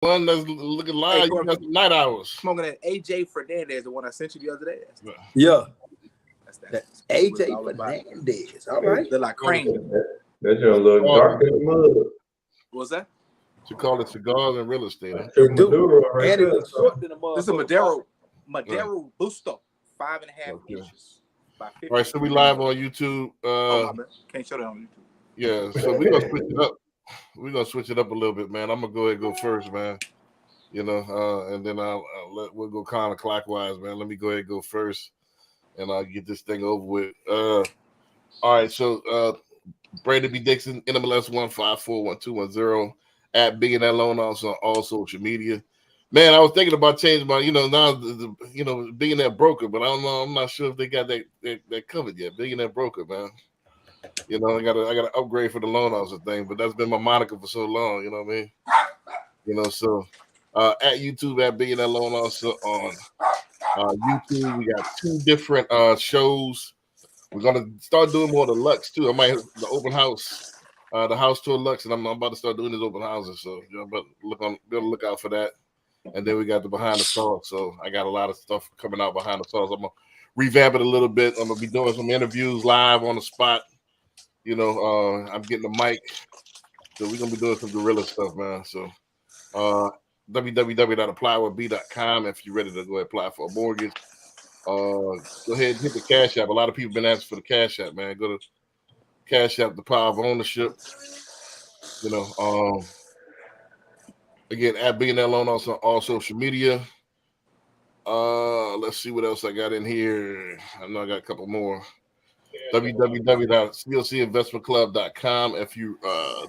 one that's looking live. Hey, You got some night hours. Smoking that AJ Fernandez, the one I sent you the other day. Yeah. That's AJ Fernandez. All right. They're like crane. That joint look dark in the mud. What's that? You call it cigars and real estate. Huh? Maduro right And it there. looks short than a motherfucker. This is a Madero Busto, 5.5 inches. All right, so we live on YouTube. My bad. Can't show that on YouTube. Yeah, so we're gonna switch it up. We're gonna switch it up a little bit, man. I'm gonna go ahead and go first, man. You know, and then we'll go counterclockwise, man. Let me go ahead and go first, and I'll get this thing over with. All right, so Brandon B. Dixon, NMLS 1541210 at Billionaire Loan Officer on all social media. Man, I was thinking about changing my, now the Billionaire Broker, but I don't know. I'm not sure if they got that covered yet. Billionaire Broker, man. I gotta upgrade for the loan officer thing, but that's been my moniker for so long. You know what I mean? So at YouTube at Billionaire Loan Officer on YouTube, we got 2 different shows. We're gonna start doing more of the Lux too. I might have the open house, the house tour Lux, and I'm about to start doing these open houses. So but be on the lookout for that. And then we got the behind the sauce. So I got a lot of stuff coming out behind the sauce. I'm gonna revamp it a little bit. I'm gonna be doing some interviews live on the spot. I'm getting the mic, so we're gonna be doing some guerrilla stuff, man. So www.applywithb.com if you're ready to go ahead and apply for a mortgage. Go ahead and hit the Cash App. A lot of people been asking for the Cash App, man. Go to Cash App, the power of ownership. Again, at Billionaire Loan Officer on all social media. Let's see what else I got in here. I know I got a couple more. www.clcinvestmentclub.com if you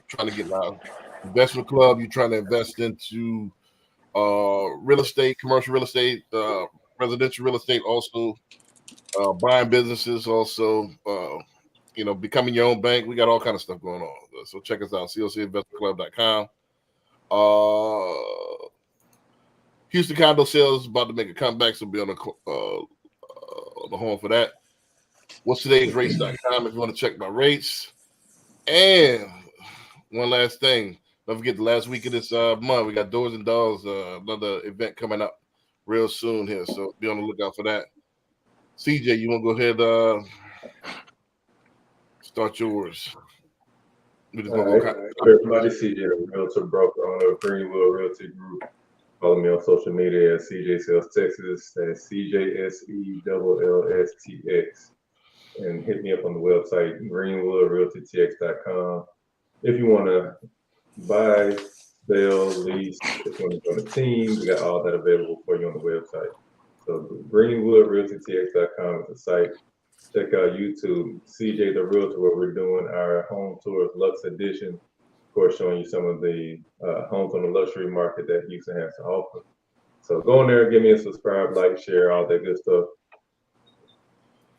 trying to get live. Investment club, you're trying to invest into real estate, commercial real estate, residential real estate, also buying businesses, also becoming your own bank. We got all kind of stuff going on. So check us out, clcinvestmentclub.com. Houston condo sales about to make a comeback, so be on the horn for that. What's today's rates.com if you want to check my rates. And one last thing, don't forget the last week of this month, we got Doors and Dolls, another event coming up real soon here, so be on the lookout for that. CJ, you want to go ahead start yours? We just gonna everybody, CJ, the realtor broker owner of Greenwood Realty Group. Follow me on social media at CJ Sales Texas. That's CJSELLSTX. And hit me up on the website, greenwoodrealtytx.com. If you want to buy, sell, lease, if you want to join a team, we got all that available for you on the website. So greenwoodrealtytx.com is the site. Check out YouTube, CJ the Realtor, where we're doing our home tours, Lux Edition. Of course, showing you some of the homes on the luxury market that Houston has to offer. So go in there, give me a subscribe, like, share, all that good stuff.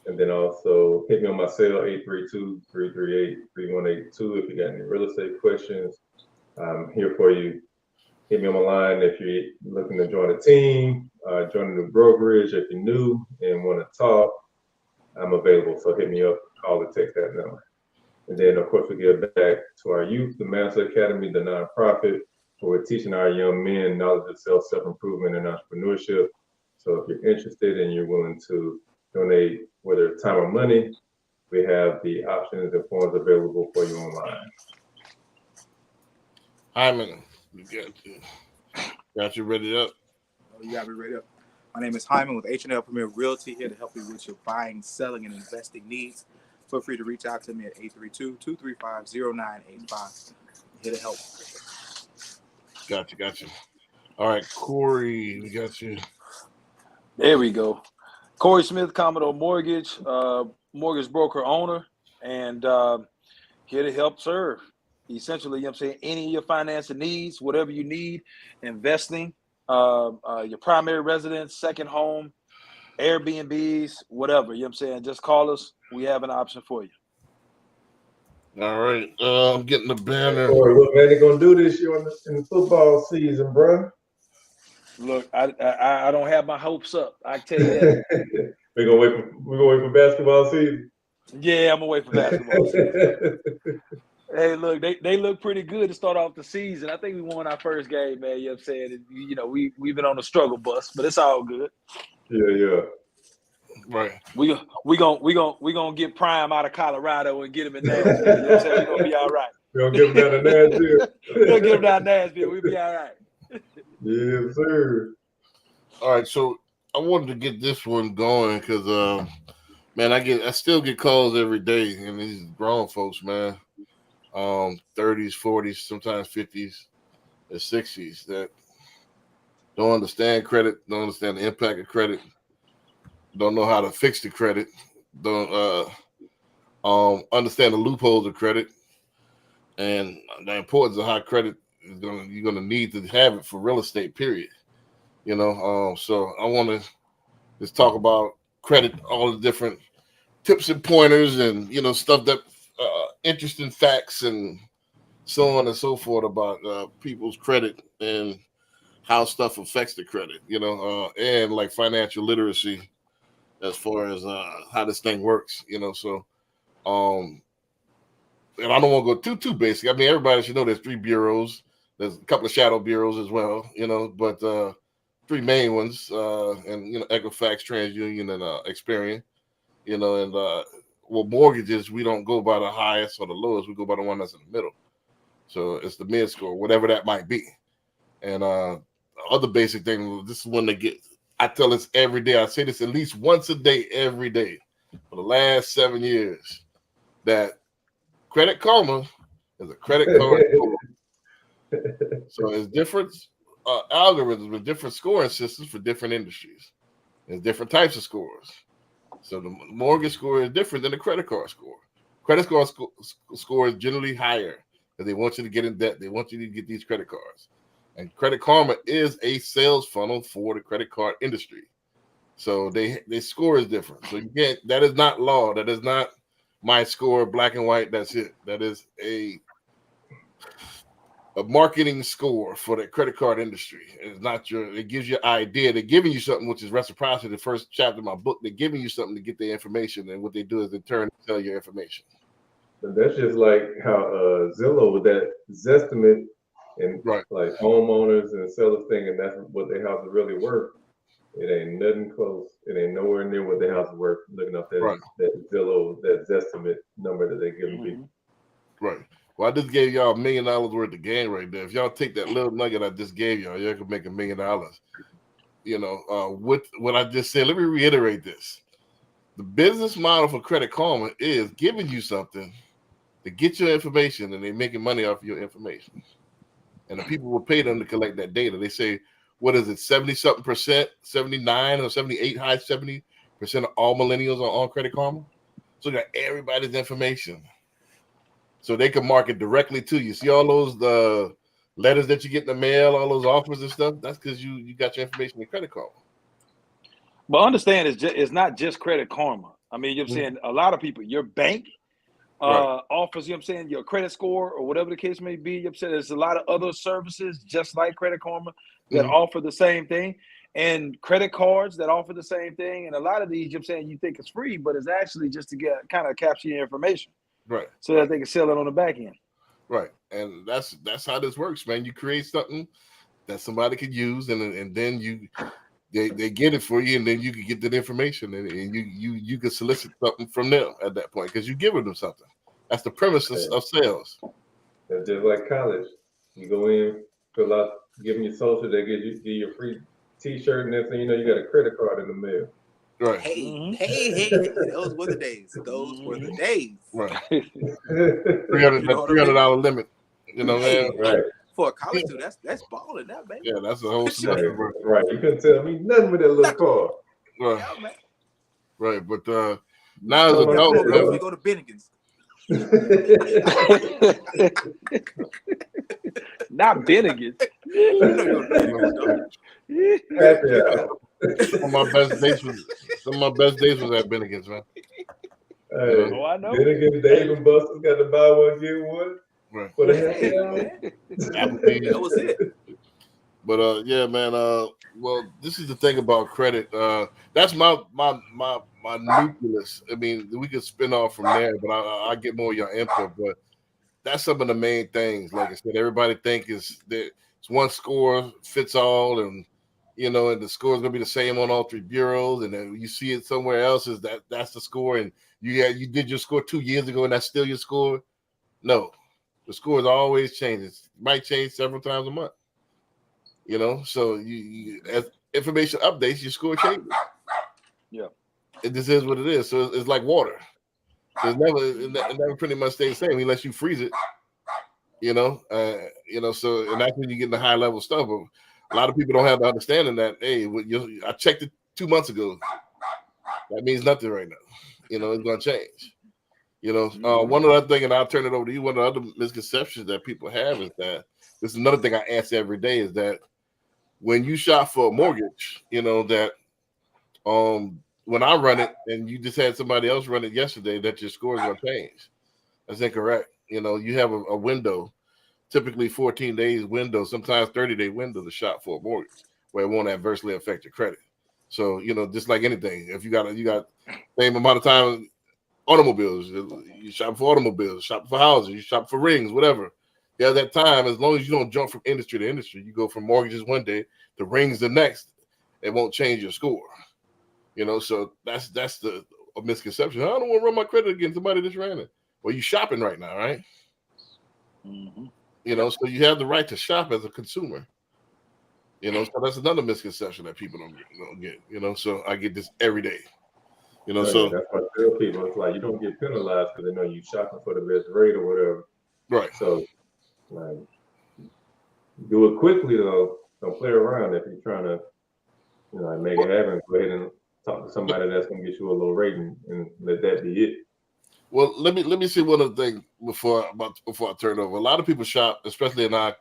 And then also hit me on my cell, 832-338-3182 if you got any real estate questions. I'm here for you. Hit me on my line if you're looking to join a team, join a new brokerage, if you're new and want to talk. I'm available, so hit me up, call or text that number. And then, of course, we give back to our youth, the Master Academy, the nonprofit, where we're teaching our young men knowledge of self-improvement and entrepreneurship. So if you're interested and you're willing to donate, whether it's time or money, we have the options and forms available for you online. Hyman, got you ready up? Oh, you got me ready up. My name is Hyman with H&L Premier Realty, here to help you with your buying, selling, and investing needs. Feel free to reach out to me at 832-235-0985. Here to help. Got you. All right, Corey, we got you. There we go. Corey Smith, Commodore Mortgage, mortgage broker owner, and here to help serve. Essentially, any of your financing needs, whatever you need, investing, your primary residence, second home, Airbnbs, whatever, just call us. We have an option for you. All right. I'm getting the banner. Corey, what man they gonna do this year in the football season, bro? Look, I don't have my hopes up. I tell you that. We're gonna wait for basketball season. Yeah, I'm gonna wait for basketball season. Hey, look, they look pretty good to start off the season. I think we won our first game, man. You know what I'm saying? We've been on a struggle bus, but it's all good. Yeah. Right. We gonna get Prime out of Colorado and get him in Nashville. You know what I'm saying? We're gonna be all right. We're gonna get him down to Nashville. We're gonna get him down to Nashville. We'll be all right. Yes, sir. All right, so I wanted to get this one going because, man, I still get calls every day, and these grown folks, man, 30s, 40s, sometimes 50s, and 60s that don't understand credit, don't understand the impact of credit, don't know how to fix the credit, don't understand the loopholes of credit, and the importance of how credit you're gonna need to have it for real estate. Period. So I want to just talk about credit, all the different tips and pointers, and stuff that interesting facts and so on and so forth about people's credit and how stuff affects the credit. And like financial literacy as far as how this thing works. And I don't want to go too basic. I mean, everybody should know there's 3 bureaus. There's a couple of shadow bureaus as well, but 3 main ones, and Equifax, TransUnion, and Experian, mortgages, we don't go by the highest or the lowest, we go by the one that's in the middle. So it's the mid score, whatever that might be. And other basic thing, this is one that I tell this every day. I say this at least once a day, every day, for the last 7 years, that Credit Karma is a credit card score. So it's different algorithms with different scoring systems for different industries. There's different types of scores. So the mortgage score is different than the credit card score. Credit card score is generally higher because they want you to get in debt. They want you to get these credit cards. And Credit Karma is a sales funnel for the credit card industry. So they score is different. So that is not law. That is not my score, black and white. That's it. That is a marketing score for the credit card industry. It's not it gives you an idea. They're giving you something, which is reciprocity. The first chapter of my book, they're giving you something to get the information. And what they do is in turn tell you information. And that's just like how Zillow with that Zestimate and right. Like homeowners and sellers thinking that's what their house is really worth. It ain't nothing close. It ain't nowhere near what their house is worth. Looking up that Zillow, that Zestimate number that they're giving people. Right. Well, I just gave y'all $1 million worth of gain right there. If y'all take that little nugget I just gave y'all could make $1 million. With what I just said, let me reiterate this. The business model for Credit Karma is giving you something to get your information, and they're making money off your information. And the people will pay them to collect that data. They say, what is it, 70-something%, 79 or 78, high 70% of all millennials are on Credit Karma? So they got everybody's information. So they can market directly to you. See all those letters that you get in the mail, all those offers and stuff? That's because you got your information in Credit Karma. But understand, it's not just Credit Karma. I mean, you're saying a lot of people, your bank offers, your credit score or whatever the case may be. You're saying there's a lot of other services just like Credit Karma that offer the same thing, and credit cards that offer the same thing. And a lot of these, you're saying you think it's free, but it's actually just to get kind of capture your information. Right. So that they can sell it on the back end. Right. And that's how this works, man. You create something that somebody could use, and then they get it for you, and then you can get that information, and you can solicit something from them at that point because you're giving them something. That's the premise of sales. It's just like college. You go in, fill out, give them your social, they give you a free T-shirt, and then you know you got a credit card in the mail. Right. Hey, those were the days. Those were the days. Right. $300 limit. You know, man. Right. For a college student, that's balling that, baby. Yeah, that's a whole semester. Right. You couldn't tell me nothing with that little card. Right. Yeah, man. Right. But now as an adult, we go to Bennigan's. Not Bennigan's. Some of my best days was at Bennigan's, man. Hey, I know. Bennigan's, Dave and Buster's got to buy one, get one. Right. For the hell. That was it. But yeah, man. Well, this is the thing about credit. That's my nucleus. I mean, we could spin off from there, but I get more of your input. But that's some of the main things. Like I said, everybody think is that it's one score fits all, and and the score is gonna be the same on all three bureaus, and then you see it somewhere else is that's the score, and you did your score 2 years ago, and that's still your score. No, the score is always changing. It might change several times a month. So you as information updates, your score changes. Yeah. This is what it is. So it's like water. So it never pretty much stays the same unless you freeze it. So and that's when you get into high level stuff. But a lot of people don't have the understanding that I checked it 2 months ago. That means nothing right now. It's gonna change. One other thing, and I'll turn it over to you. One of the other misconceptions that people have is that this is another thing I ask every day is that when you shop for a mortgage, that when I run it and you just had somebody else run it yesterday, that your score is gonna change. That's incorrect. You have a window, typically 14 days window, sometimes 30-day window to shop for a mortgage where it won't adversely affect your credit. So, just like anything, if you got same amount of time, automobiles, you shop for automobiles, shop for houses, you shop for rings, whatever. You have that time, as long as you don't jump from industry to industry, you go from mortgages one day to rings the next, it won't change your score. So that's a misconception. I don't want to run my credit against somebody just ran it. Well, you're shopping right now, right? Mm-hmm. So you have the right to shop as a consumer. So that's another misconception that people don't get. So I get this every day. So that's why I tell people it's like you don't get penalized because they know you shopping for the best rate or whatever. Right. So like do it quickly though. Don't play around if you're trying to, make it happen. Go ahead and talk to somebody that's gonna get you a little rating and let that be it. Well, let me see one other thing before I turn it over. A lot of people shop, especially in our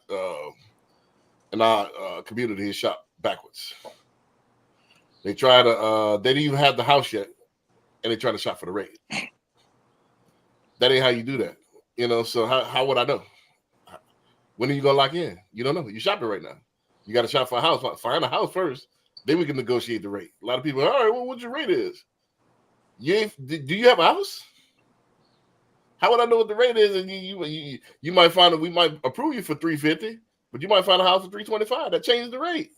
community, shop backwards. They try to they didn't even have the house yet, and they try to shop for the rate. That ain't how you do that. So how would I know? When are you gonna lock in? You don't know. You're shopping right now. You got to shop for a house. Find a house first, then we can negotiate the rate. A lot of people, all right, well, what your rate is? Do you have a house? How would I know what the rate is? And you might find that we might approve you for $350, but you might find a house for $325. That changes the rate.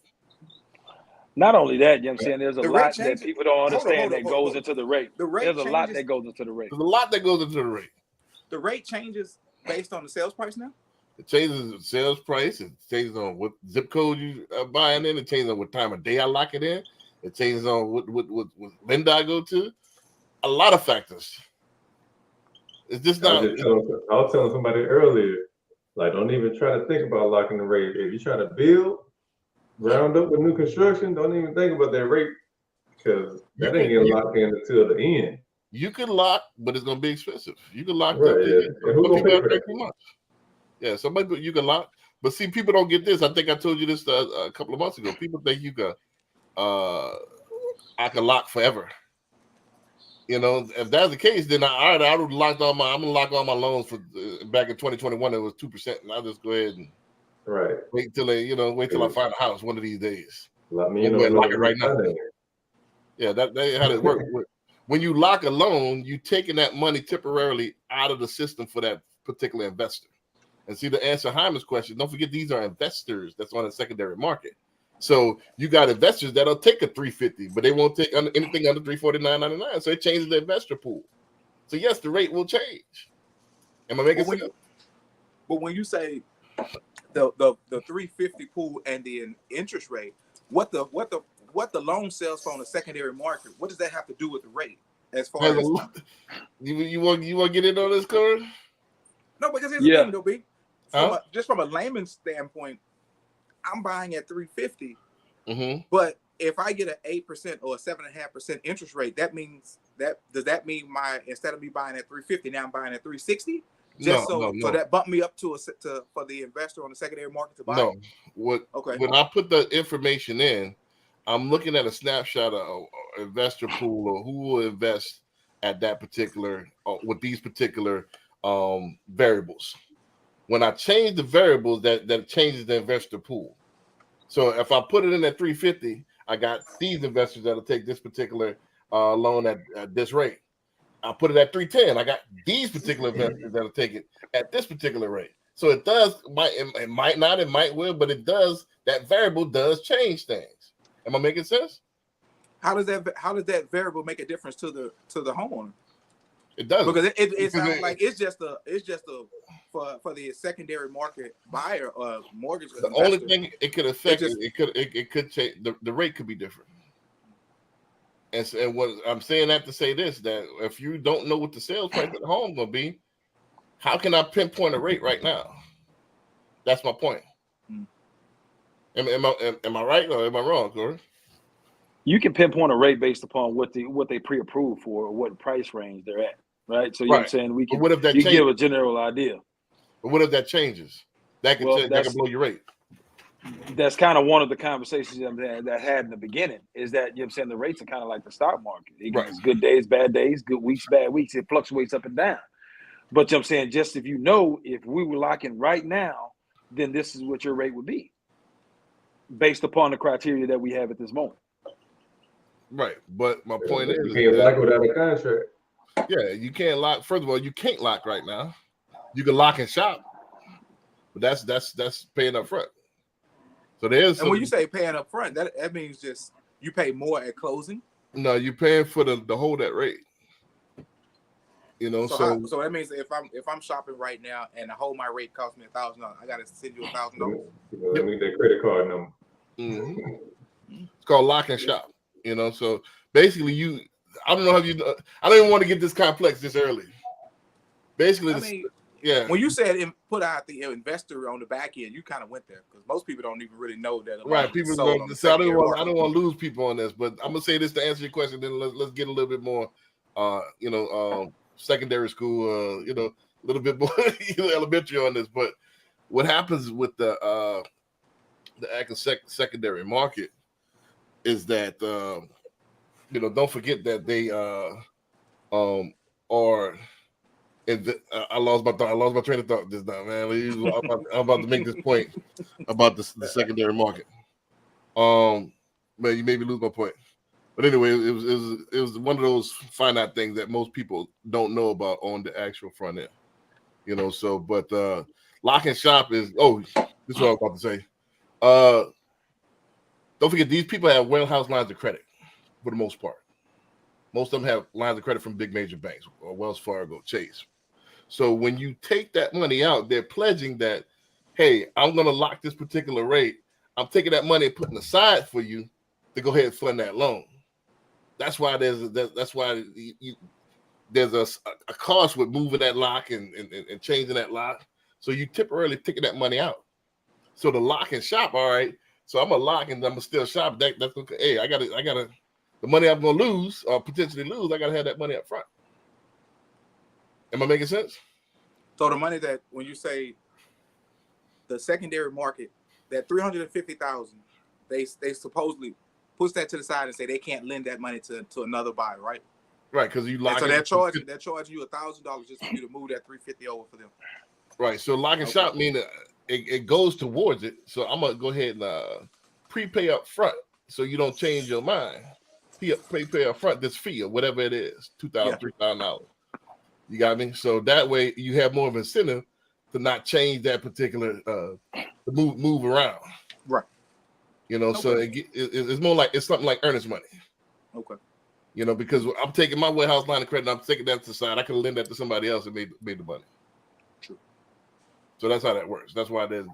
Not only that, you know what I'm saying? There's a The lot rate changes. that people don't understand Hold on, that goes into the rate. The rate There's a lot changes. that goes into the rate. There's a lot that goes into the rate. The rate changes based on the sales price now? It changes the sales price. It changes on what zip code you are buying in. It changes on what time of day I lock it in. It changes on what lender I go to. A lot of factors. It's just not. I was telling somebody earlier, like, don't even try to think about locking the rate. If you're trying to build, round up with new construction, don't even think about that rate because that ain't getting locked in until the end. You can lock, but it's gonna be expensive. You can lock right, up. Yeah. And who's gonna pay for that? Yeah, somebody you can lock, but see, people don't get this. I think I told you this a couple of months ago. People think you can, I can lock forever. If that's the case, then I would locked all my. I'm gonna lock all my loans for back in 2021. It was 2%, and I'll just go ahead and wait till I find a house one of these days. Let me lock it right now. Yeah, that how it works. When you lock a loan, you taking that money temporarily out of the system for that particular investor. And see, to answer Hyman's question, don't forget these are investors that's on the secondary market. So you got investors that'll take a $350, but they won't take anything under $349.99. So it changes the investor pool. So yes, the rate will change. Am I making sense? But when you say the $350 pool and the interest rate, what the loan sells for on the secondary market, what does that have to do with the rate? As far as you want to get in on this, Corey? No, because here's the thing, though, B. Just from a layman's standpoint, I'm buying at $350. Mm-hmm. But if I get an 8% or a 7.5% interest rate, does that mean instead of me buying at $350, now I'm buying at $360? So that bumped me up for the investor on the secondary market to buy. No, when I put the information in, I'm looking at a snapshot of investor pool or who will invest at that particular with these particular variables. When I change the variables, that changes the investor pool. So if I put it in at $350, I got these investors that'll take this particular loan at this rate. I'll put it at 310. I got these particular investors that'll take it at this particular rate. So it does, it might not, it might will, but it does, that variable does change things. Am I making sense? How does that variable make a difference to the homeowner? It does, because it sounds like it's just a for the secondary market buyer or mortgage. The investor, only thing it could affect it could change, the rate could be different. And what I'm saying that to say this, that if you don't know what the sales price of the home gonna be, how can I pinpoint a rate right now? That's my point. Am I right or am I wrong, Corey? You can pinpoint a rate based upon what they pre-approved for, or what price range they're at, right? So you know what I'm saying, we can. What if that you give a general idea? But what if that changes? That can that can blow your rate. That's kind of one of the conversations that I had in the beginning, is that, you know what I'm saying, the rates are kind of like the stock market. It's good days, bad days, good weeks, bad weeks. It fluctuates up and down. But you know what I'm saying, just if you know, if we were locking right now, then this is what your rate would be based upon the criteria that we have at this moment. Right. But my point is, you can't lock without a contract. Yeah, you can't lock. First of all, you can't lock right now. You can lock and shop, but that's paying up front. So there's, and when you say paying up front, that means just you pay more at closing. No, you're paying for the hold that rate. You know, so that means if I'm shopping right now and the hold my rate costs me $1,000, I got to send you $1,000. Let me that credit card number. It's called lock and shop. You know, so basically I don't know how you. I don't even want to get this complex this early. Basically, yeah. When you said put out the investor on the back end, you kind of went there because most people don't even really know that. Right, people don't. So I don't want to lose people on this, but I'm gonna say this to answer your question. Then let's get a little bit more, secondary school, a little bit more elementary on this. But what happens with the active secondary market is that don't forget that they are. I lost my train of thought this time, man. I'm about to make this point about the secondary market. Man, you made me lose my point. But anyway, it was one of those finite things that most people don't know about on the actual front end. So but lock and shop is this is what I was about to say. Don't forget, these people have warehouse lines of credit for the most part. Most of them have lines of credit from big major banks, or Wells Fargo, Chase. So when you take that money out, they're pledging that, hey, I'm going to lock this particular rate. I'm taking that money and putting aside for you to go ahead and fund that loan. That's why there's a cost with moving that lock and changing that lock. So you temporarily taking that money out. So the lock and shop, all right. So I'm gonna lock and I'm gonna still shop. That's okay. Hey, I gotta the money I'm gonna lose or potentially lose. I gotta have that money up front. Am I making sense? So the money that when you say the secondary market, that $350,000, they supposedly push that to the side and say they can't lend that money to another buyer, right? Right, because you lock. So they're charging you $1,000 just for you to move that $350 over for them. Right. So lock and shop mean it goes towards it. So I'm gonna go ahead and prepay up front so you don't change your mind. Pay up front this fee or whatever it is, $2,000, $3,000. You got me? So that way you have more of an incentive to not change that particular to move around. Right. So it's more like it's something like earnest money. Okay. Because I'm taking my warehouse line of credit, I'm taking that to the side. I could lend that to somebody else and made the money. True. So that's how that works. That's why it's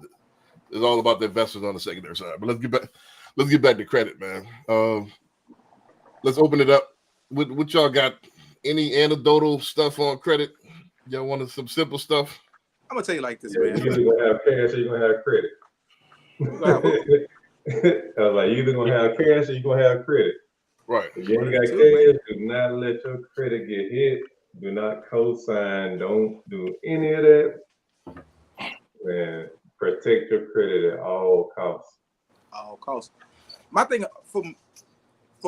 all about the investors on the secondary side. But let's get back to credit, man. Let's open it up. What y'all got? Any anecdotal stuff on credit? Y'all wanted some simple stuff? I'm gonna tell you like this, man. You're either gonna have cash or you're gonna have credit. I was like, you're either gonna have cash or you're gonna have credit. Right. If you ain't got cash, do not let your credit get hit. Do not co-sign. Don't do any of that. And protect your credit at all costs. All costs. My thing from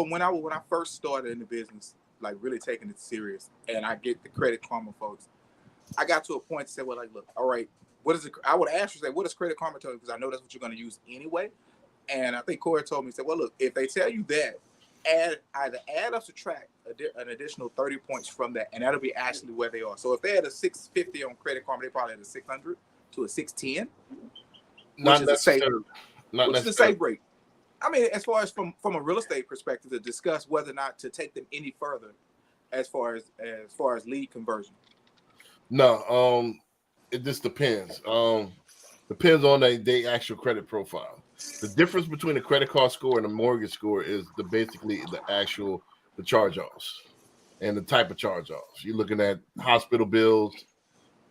when I first started in the business, like really taking it serious, and I get the Credit Karma folks, I got to a point to say, well, like, look, all right, what is it? I would ask you, say, what does Credit Karma tell you? Because I know that's what you're going to use anyway. And I think Corey told me, he said, well, look, if they tell you that, either add or subtract an additional 30 points from that, and that'll be actually where they are. So if they had a 650 on Credit Karma, they probably had a 600 to a 610. Not necessarily. Which is a safe rate. I mean, as far as from a real estate perspective, to discuss whether or not to take them any further, as far as lead conversion. No, it just depends. Depends on the actual credit profile. The difference between a credit card score and a mortgage score is basically the charge-offs and the type of charge-offs. You're looking at hospital bills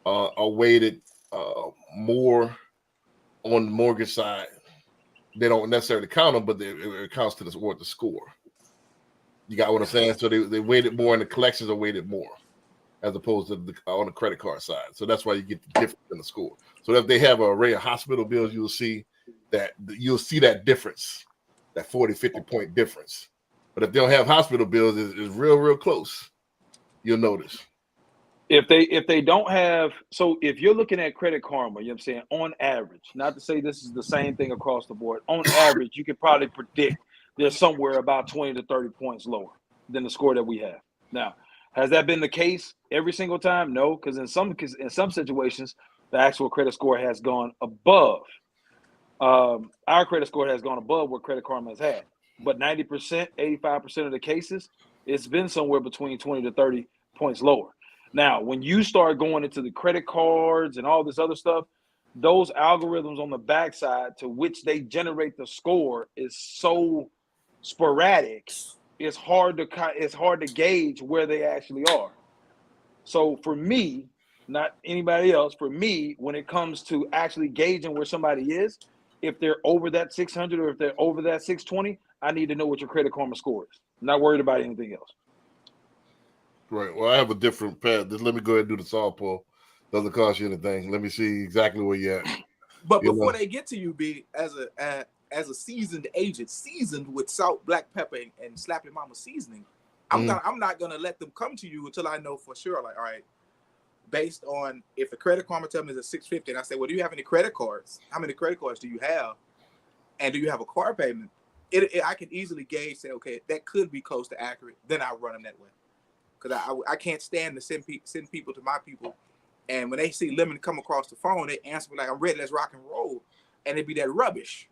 are weighted more on the mortgage side. They don't necessarily count them, but it counts to the score. You got what I'm saying? So they weight it more, and the collections are weighted more as opposed to on the credit card side. So that's why you get the difference in the score. So if they have an array of hospital bills, you'll see that difference, that 40, 50 point difference. But if they don't have hospital bills, it's real close. You'll notice. If they don't have, so if you're looking at Credit Karma, you know what I'm saying, on average, not to say this is the same thing across the board, on average, you could probably predict they're somewhere about 20 to 30 points lower than the score that we have. Now, has that been the case every single time? No, because in some situations, the actual credit score has gone above. Our credit score has gone above what Credit Karma has had. But 90%, 85% of the cases, it's been somewhere between 20 to 30 points lower. Now, when you start going into the credit cards and all this other stuff, those algorithms on the backside to which they generate the score is so sporadic. It's hard to gauge where they actually are. So for me, not anybody else, for me, when it comes to actually gauging where somebody is, if they're over that 600 or if they're over that 620, I need to know what your Credit Karma score is. I'm not worried about anything else. Right. Well, I have a different path. Just let me go ahead and do the soft pull. Doesn't cost you anything. Let me see exactly where you're at. But before they get to you, B, as a seasoned agent, seasoned with salt, black pepper, and Slappy Mama seasoning, I'm not gonna let them come to you until I know for sure. Like, all right, based on if the Credit Karma tell me it's a 650, and I say, well, do you have any credit cards? How many credit cards do you have? And do you have a car payment? I can easily gauge, say, okay, that could be close to accurate. Then I run them that way. Because I can't stand to send people to my people. And when they see Lemon come across the phone, they answer me like, I'm ready, let's rock and roll. And it'd be that rubbish.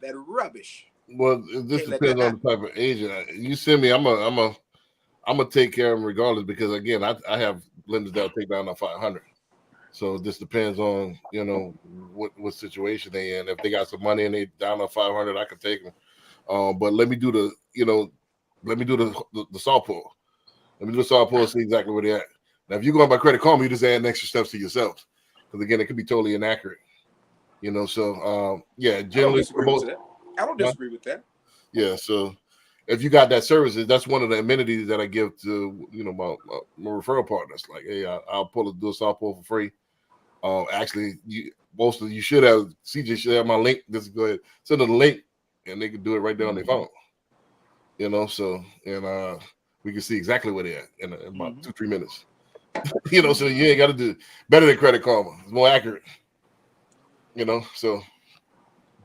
Well, this depends on the type of agent. You send me, I'm gonna take care of them regardless, because again, I have lenders that'll take down to 500. So this depends on, you know, what situation they in. If they got some money and they down to 500, I can take them. But let me do the soft pull. Let me do the soft pull and see exactly where they're at. Now, if you're going by Credit Karma, you just add extra steps to yourself. Because again, it could be totally inaccurate. You know, so generally I don't disagree with that. Yeah, so if you got that services, that's one of the amenities that I give to, you know, my referral partners. Like, hey, I'll do a soft pull for free. Actually, you should have, CJ should have my link. Just go ahead, send them the link, and they can do it right there on their phone. You know, so, and we can see exactly where they're at in about 2-3 minutes. You know, so you ain't got to do better than Credit Karma. It's more accurate. You know, so,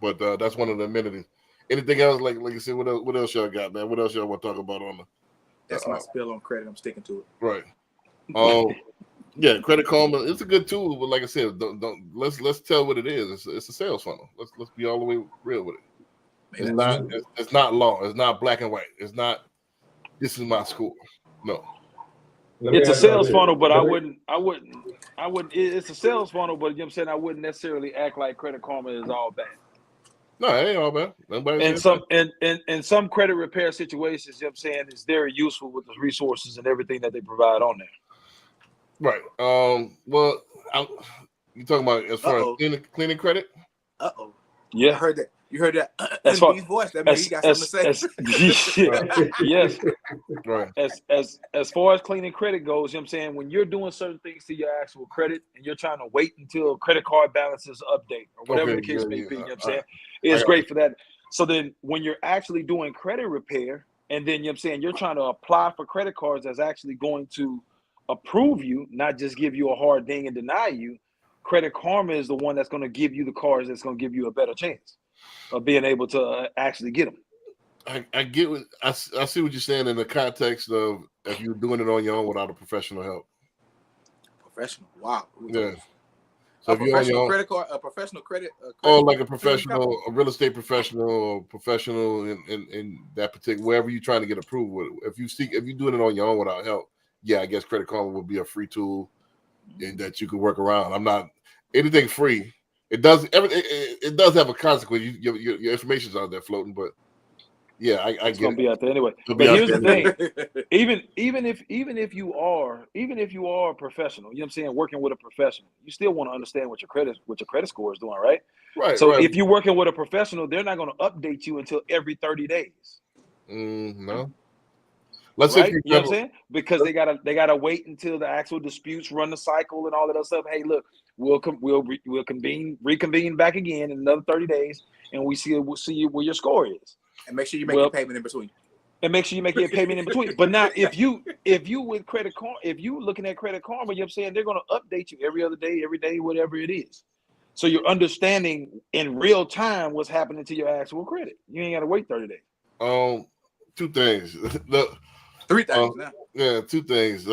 but that's one of the amenities. Anything else, like you said, what else y'all got, man? What else y'all want to talk about on the? That's my spill on credit. I'm sticking to it. Right. Yeah, Credit Karma, it's a good tool, but like I said, let's tell what it is. It's a sales funnel. Let's be all the way real with it. It's not law. It's not black and white. It's not. This is my score. No. It's a sales funnel, but I wouldn't. It's a sales funnel, but you know what I'm saying, I wouldn't necessarily act like Credit Karma is all bad. No, it ain't all bad. In some credit repair situations, you know what I'm saying, it's very useful with the resources and everything that they provide on there. Right. Well, you talking about as far as cleaning credit? Yeah. I heard that. You heard that in B's voice. That means he got something to say. Yes. Right. As far as cleaning credit goes, you know what I'm saying, when you're doing certain things to your actual credit and you're trying to wait until credit card balances update or whatever the case may be, you know what I'm saying, it's great for that. So then when you're actually doing credit repair and then, you know what I'm saying, you're trying to apply for credit cards that's actually going to approve you, not just give you a hard ding and deny you, Credit Karma is the one that's going to give you the cards that's going to give you a better chance of being able to actually get them. I get what I see what you're saying in the context of if you're doing it on your own without a professional help. Professional, wow. Yeah. So a professional credit card, a professional credit, or like a professional, a real estate professional, or professional in that particular wherever you're trying to get approved with. If you're doing it on your own without help, yeah, I guess Credit Karma would be a free tool that you could work around. I'm not anything free. It does it does have a consequence. Your information's out there floating, but yeah, I it's get gonna be out there anyway. It'll But here's the thing: even if you are a professional, you know what I'm saying, working with a professional, you still want to understand what your credit score is doing, right? Right. So right. if you're working with a professional, they're not going to update you until every 30 days. No. Let's right? say, You know what I'm saying? Because they gotta wait until the actual disputes run the cycle and all of that stuff. Hey, look, we'll reconvene back again in another 30 days, and we'll see where your score is. And make sure you make your payment in between. And make sure you make your payment in between. But now, if you with Credit Karma, if you looking at Credit Karma, you know what I'm saying, they're gonna update you every other day, every day, whatever it is. So you're understanding in real time what's happening to your actual credit. You ain't gotta wait 30 days. Two things. Three things now. Yeah, two things.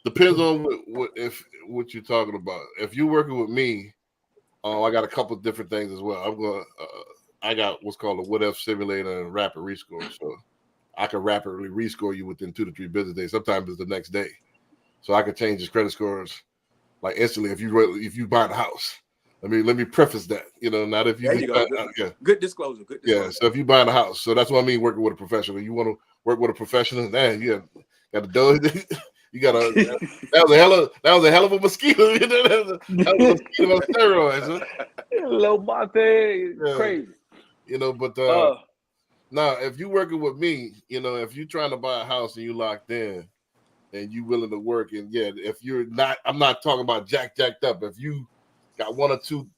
Depends on what you're talking about. If you're working with me, I got a couple of different things as well. I got what's called a what if simulator and rapid rescore. So I can rapidly rescore you within 2 to 3 business days. Sometimes it's the next day. So I can change his credit scores like instantly if you buy the house. Let me preface that. Not if you, good disclosure. Good disclosure. Yeah, so if you buy the house, so that's what I mean working with a professional. You want to work with a professional, man, you got to do it. You got that was a hell of a mosquito. That was a mosquito on steroids. Huh? Little Monte, crazy. But now if you're working with me, if you're trying to buy a house and you locked in and you willing to work, and if you're not, I'm not talking about jacked up. If you got 1 or 2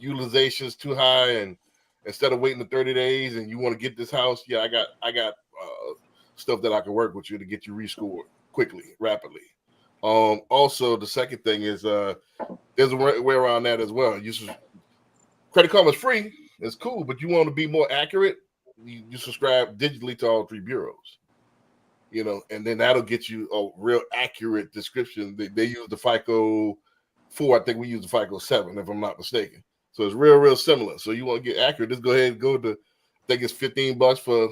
utilizations too high, and instead of waiting the 30 days and you want to get this house, I got stuff that I can work with you to get you rescored quickly, rapidly. Also, the second thing is there's a way around that as well. Credit Karma is free, it's cool, but you want to be more accurate, you subscribe digitally to all 3 bureaus. And then that'll get you a real accurate description. They use the FICO 4, I think we use the FICO 7, if I'm not mistaken. So it's real similar. So you want to get accurate, just go ahead and go to, I think it's $15 for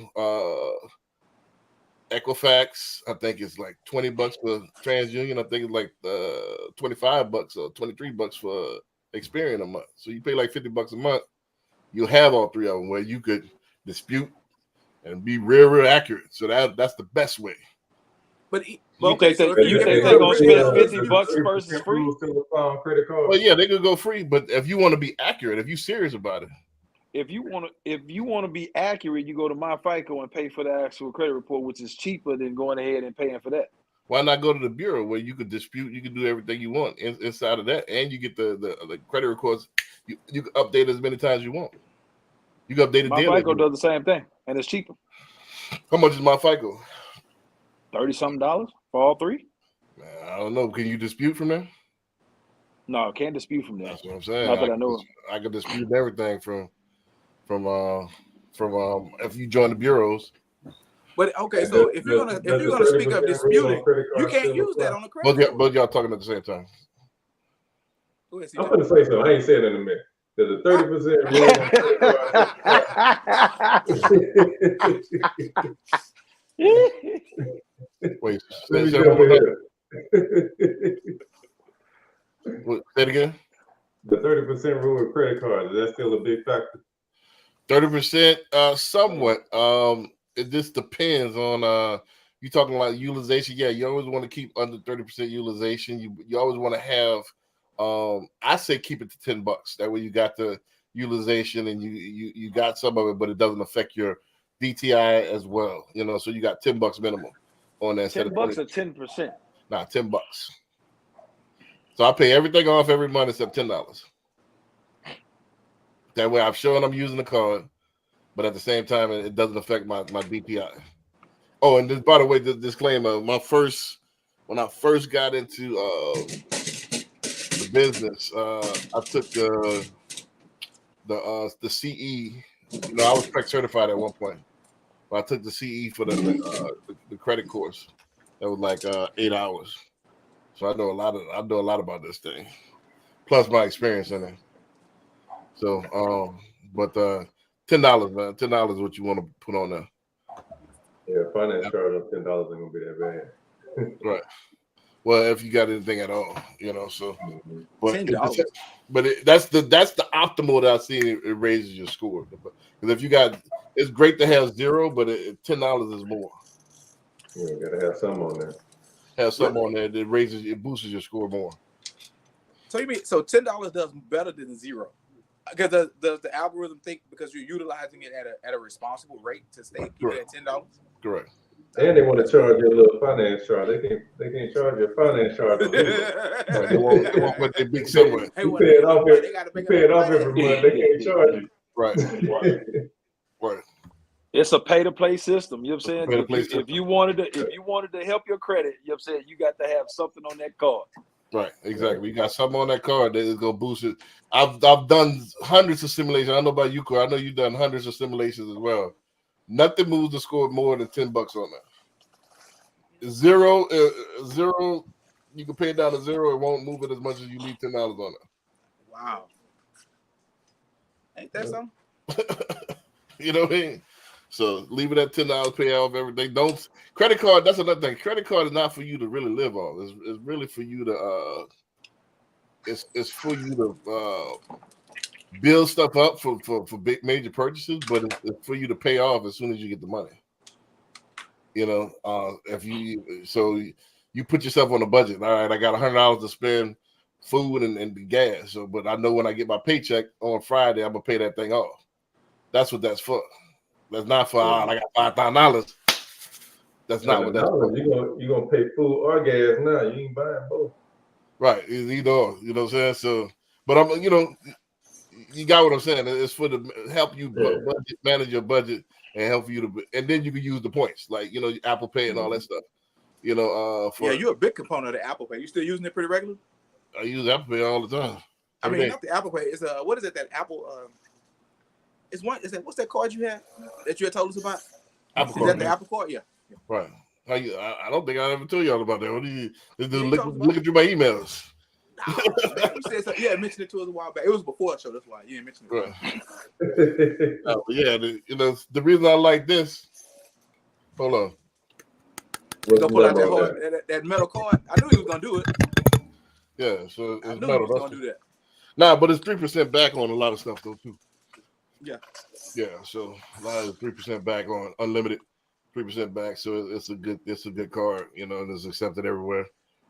Equifax. I think it's like $20 for TransUnion. I think it's like $25 or $23 for Experian a month. So you pay like $50 a month. You'll have all 3 of them where you could dispute and be real accurate. So that's the best way. But you think they're gonna spend $50 versus free? Well, yeah, they could go free, but if you want to be accurate, if you're serious about it, if you want to be accurate, you go to MyFICO and pay for the actual credit report, which is cheaper than going ahead and paying for that. Why not go to the bureau where you could dispute, you can do everything you want inside of that, and you get the credit records. You can update as many times as you want. You can update it daily. MyFICO does the same thing, and it's cheaper. How much is MyFICO? $30-something for all 3. Man, I don't know. Can you dispute from there? No, can't dispute from there. That's what I'm saying. Not that I know. I can dispute everything from if you join the bureaus. But okay, so if you're gonna speak of disputing, you can't use that on the credit. Both y'all talking at the same time. I'm gonna say something. I ain't saying it in a minute. There's a 30% rule. Wait, say it again. The 30% rule with credit cards, is that still a big factor? 30%, somewhat. It just depends on you talking like utilization. Yeah, you always want to keep under 30% utilization. You always want to have I say keep it to $10. That way you got the utilization and you got some of it, but it doesn't affect your DTI as well. So you got $10 minimum on that. $10 or 10%? Nah, $10. So I pay everything off every month except $10. That way I'm showing I'm using the card, but at the same time it doesn't affect my DTI. Oh, and by the way, the disclaimer: when I first got into the business, I took the CE. I was tech certified at one point. But I took the CE for the credit course. That was like 8 hours. So I know a lot about this thing. Plus my experience in it. So but $10, man. $10 is what you want to put on there. Yeah, finance charge of $10 ain't gonna be that bad. Right. Well, if you got anything at all, so but $10. That's the optimal that I see. It raises your score. Because if you got, it's great to have 0, but $10 is more. Yeah, gotta have some on there. Have something on there that it boosts your score more. So you mean $10 does better than 0? Because does the algorithm think because you're utilizing it at a responsible rate to stay keep it at $10? Correct. And they want to charge you a little finance charge. They can't charge you a finance charge. Right, they won't put their big somewhere. You pay it off every month. They can't charge you. Right. It's a pay-to-play system. You know what I'm saying? If you wanted to help your credit, you know what I'm saying, you got to have something on that card. Right, exactly. You got something on that card that is gonna boost it. I've done hundreds of simulations. I don't know about you, Corey. I know you've done hundreds of simulations as well. Nothing moves the score more than $10 on that. 0, you can pay it down to 0. It won't move it as much as you leave $10 on it. Wow. Ain't that something? You know what I mean? So leave it at $10, pay off everything. Don't credit card. That's another thing. Credit card is not for you to really live on. It's really for you to it's for you to build stuff up for big major purchases, but it's for you to pay off as soon as you get the money. If you put yourself on a budget. All right, I got $100 to spend food and gas. So, but I know when I get my paycheck on Friday, I'm gonna pay that thing off. That's what that's for. That's not for I got $5,000. That's not what that's for. You're gonna pay food or gas now. You ain't buying both. Right. It's either or, you know what I'm saying? So, but I'm you got what I'm saying. It's for to help you manage your budget and help you and then you can use the points, like Apple Pay and all that stuff. You're a big component of the Apple Pay. You still using it pretty regular? I use Apple Pay all the time. I mean, not the Apple Pay. It's what is it that Apple what's that card you had that you had told us about? Apple Card. Is that the Apple Card? Yeah. Right. I don't think I ever told y'all about that. What do you look through my emails? No, you had mentioned it to us a while back. It was before the show. That's why you didn't mention it. Right. The reason I like this. Hold on. You gonna pull out that metal card? I knew he was gonna do it. Yeah, so it's metal. He was gonna do that. Nah, but it's 3% back on a lot of stuff though too. Yeah. Yeah, so a lot of 3% back on unlimited, 3% back. So it's a good card, and it's accepted everywhere.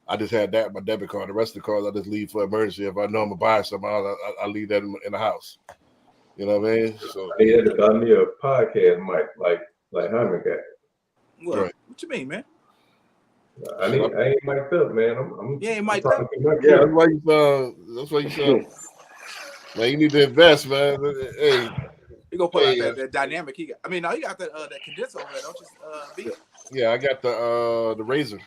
I just had that my debit card. The rest of the cards I just leave for emergency. If I know I'm gonna buy something, I leave that in the house. You know what I mean? So I had to buy me a podcast mic like Hyman got. What you mean, man? I ain't mic'd up, man. I'm you ain't mic'd up. Yeah, that's why you sound. Man, you need to invest, man. Hey, you gonna put out that dynamic he got. I mean, now you got that condenser over there, don't you? Yeah, I got the Razor.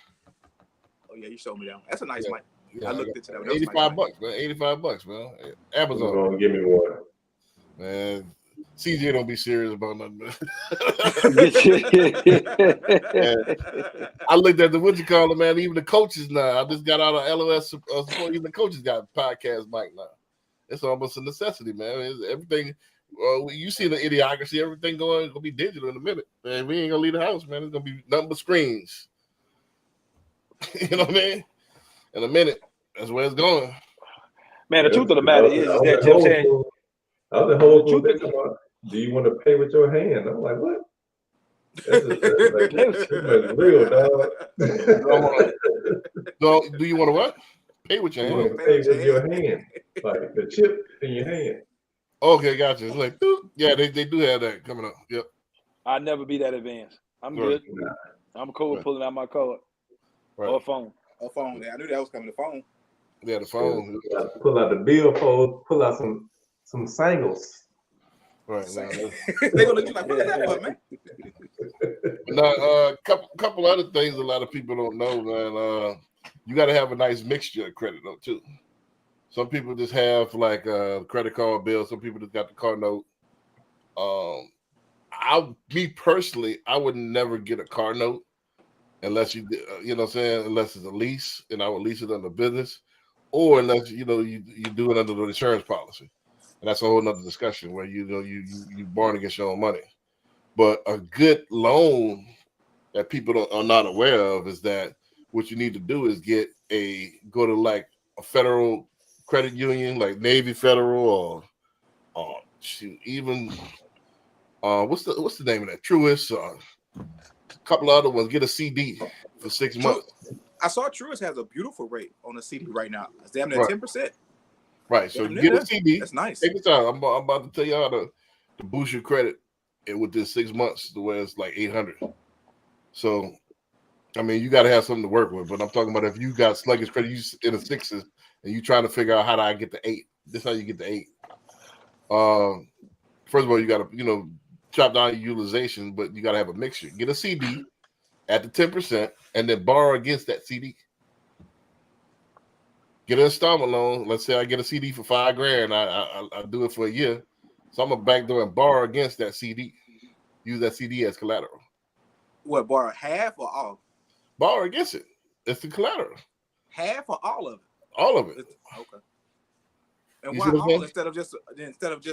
Oh yeah, you showed me that one. That's a nice mic. Yeah, I looked into that. $85, man. $85, man. Amazon. Gonna give me one. Man, CJ don't be serious about nothing, man. I looked at man. Even the coaches now. I just got out of LOS support. Even the coaches got podcast mic now. It's almost a necessity, man. It's everything. You see the idiocracy. Everything gonna be digital in a minute. Man, we ain't gonna leave the house, man. It's gonna be nothing but screens. You know what I mean? In a minute, that's where it's going. Man, the truth of the matter is that Jim said. I was the whole thing about, do you want to pay with your hand? I'm like, what? That's real, dog. So, do you want to what? Pay with your hand. Pay with your hand, like the chip in your hand. Okay, gotcha. It's like, yeah, they do have that coming up. Yep. I'll never be that advanced. I'm good. I'm cool with pulling out my card or a phone. A phone. Yeah, I knew that was coming. The phone. Yeah, the phone. Pull out the billfold. Pull out some singles. Right. They gonna look like, what is that for, man? Now, couple other things a lot of people don't know, man. You got to have a nice mixture of credit though too. Some people just have like a credit card bill. Some people just got the car note. Me personally, I would never get a car note unless you know what I'm saying, unless it's a lease, and I would lease it under business, or unless you do it under the insurance policy, and that's a whole nother discussion where you borrowing against your own money. But a good loan that people are not aware of is that what you need to do is go to like a federal credit union, like Navy Federal, or even what's the name of that? Truist, a couple of other ones. Get a CD for 6 months. I saw Truist has a beautiful rate on a CD right now. It's damn near 10%. Right. So get a CD. That's nice. Take your time. I'm about to tell you how to boost your credit with this 6 months to where it's like 800. So, I mean, you got to have something to work with. But I'm talking about if you got sluggish credit, you in the 6s, and you trying to figure out how do I get to 8. This is how you get to 8. First of all, you got to chop down your utilization, but you got to have a mixture. Get a CD at the 10%, and then borrow against that CD. Get an installment loan. Let's say I get a CD for $5,000. I do it for a year, so I'm gonna backdoor and borrow against that CD. Use that CD as collateral. What, borrow half or all? Borrow against it. It's the collateral. Half or all of it? All of it. Okay. And why all instead of just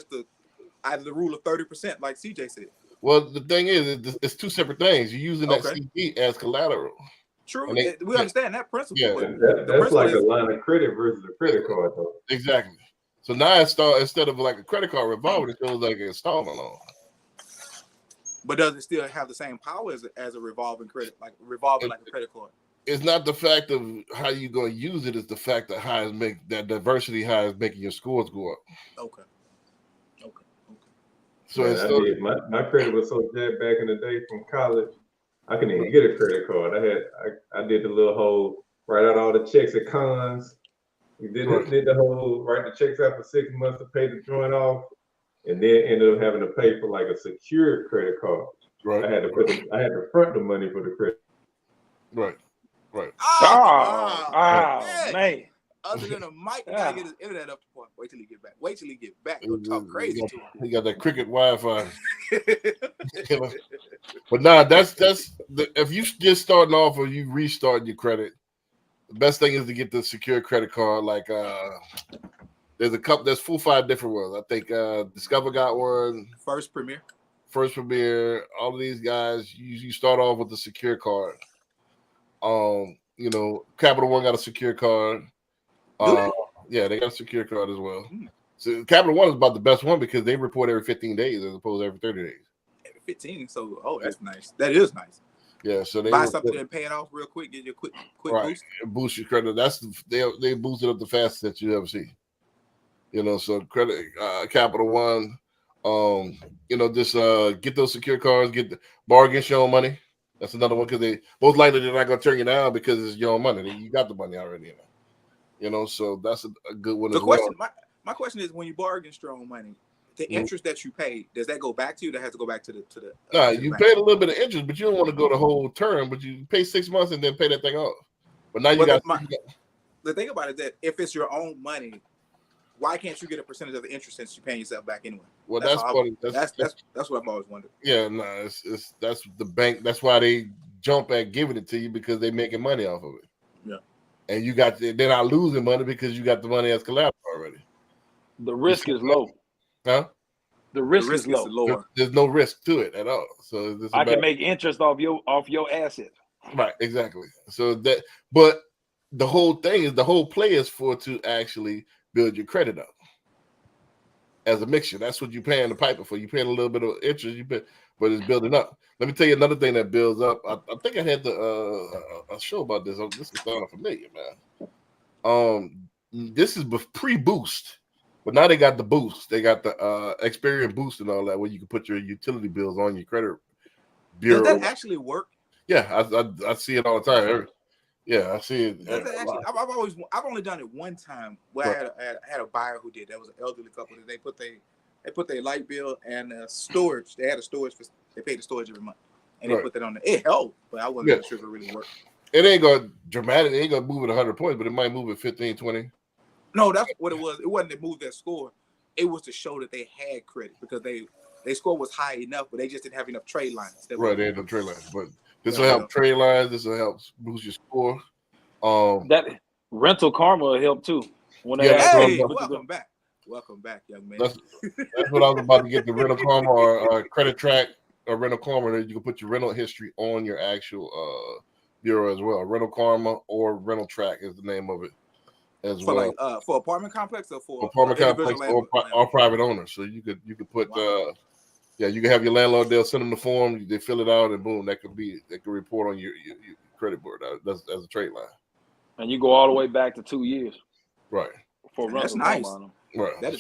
the rule of 30%, like CJ said? Well, the thing is, it's two separate things. You're using that CD as collateral. True. We understand that principle. Yeah, that's like a line of credit versus a credit card, though. Exactly. So now instead of like a credit card revolving, it goes like an installment loan. But does it still have the same power as a revolving credit, like a credit card? It's not the fact of how you're going to use it; it's the fact of how that diversity, how it's making your scores go up. Okay. So my credit was so dead back in the day from college. I couldn't even get a credit card. I did the little whole write out all the checks at cons. We did the whole write the checks out for 6 months to pay the joint off, and then ended up having to pay for like a secured credit card. Right. I had to front the money for the credit. Right. Man. Other than a mic, gotta get his internet up to point. Wait till he get back. He'll talk crazy to him. He got that cricket Wi-Fi. But nah, that's if you just starting off or you restart your credit, the best thing is to get the secure credit card. Like there's 4-5 different ones. I think Discover got one. First Premier, all of these guys, you start off with the secure card. Capital One got a secure card. Yeah, they got a secure card as well. So Capital One is about the best one because they report every 15 days as opposed to every 30 days. Every 15, so that's nice. That is nice. Yeah, so they buy something and pay it off real quick, get your quick boost. Boost your credit. They boosted up the fastest that you ever see. So credit Capital One. Just get those secure cards, borrow against your own money. That's another one because they most likely they're not gonna turn you down because it's your own money. You got the money already. So that's a good one as well. My question is, when you borrow against your own money, the interest that you pay, does that go back to you? That has to go back to the no, you paid a little bit of interest, but you don't want to go the whole term, but you pay 6 months and then pay that thing off. But now the thing about it is that if it's your own money, why can't you get a percentage of the interest since you're paying yourself back anyway? Well, that's what I've always wondered. Yeah, no, that's the bank. That's why they jump at giving it to you because they're making money off of it. Yeah, and they're not losing money because you got the money as collateral already. The risk is low. Huh? The risk is low. Lower. There's no risk to it at all. So I can make interest off your assets. Right, exactly. So but the whole play is to actually build your credit up as a mixture. That's what you're paying the piper for. You're paying a little bit of interest, but it's building up. Let me tell you another thing that builds up. I think I had a show about this. This is sounding familiar, man. This is pre-boost, but now they got the boost. They got the Experian Boost and all that, where you can put your utility bills on your credit bureau. Does that actually work? Yeah, I see it all the time. Yeah, I see it. I've only done it one time where I had a buyer who did. That was an elderly couple. They put their light bill and storage. They had a storage. They paid the storage every month, and they put that on there. It helped, but I wasn't sure if it really worked. It ain't gonna dramatic. It ain't gonna move it 100 points, but it might move it 15, 20. No, that's what it was. It wasn't to move their score. It was to show that they had credit because they their score was high enough, but they just didn't have enough trade lines. Right, they had no trade lines, but this will help trade lines. This will help boost your score. That rental karma will help too. When hey, welcome back, young man. That's what I was about to get, the rental karma or credit track or rental karma. You can put your rental history on your actual bureau as well. Rental karma or rental track is the name of it as for well. Like, for apartment complex or for apartment complex or private owners. So you could put you can have your landlord. They'll send them the form. They fill it out, and boom, they could report on your credit board. That's a trade line. And you go all the way back to 2 years. Right. For that's nice. Right. That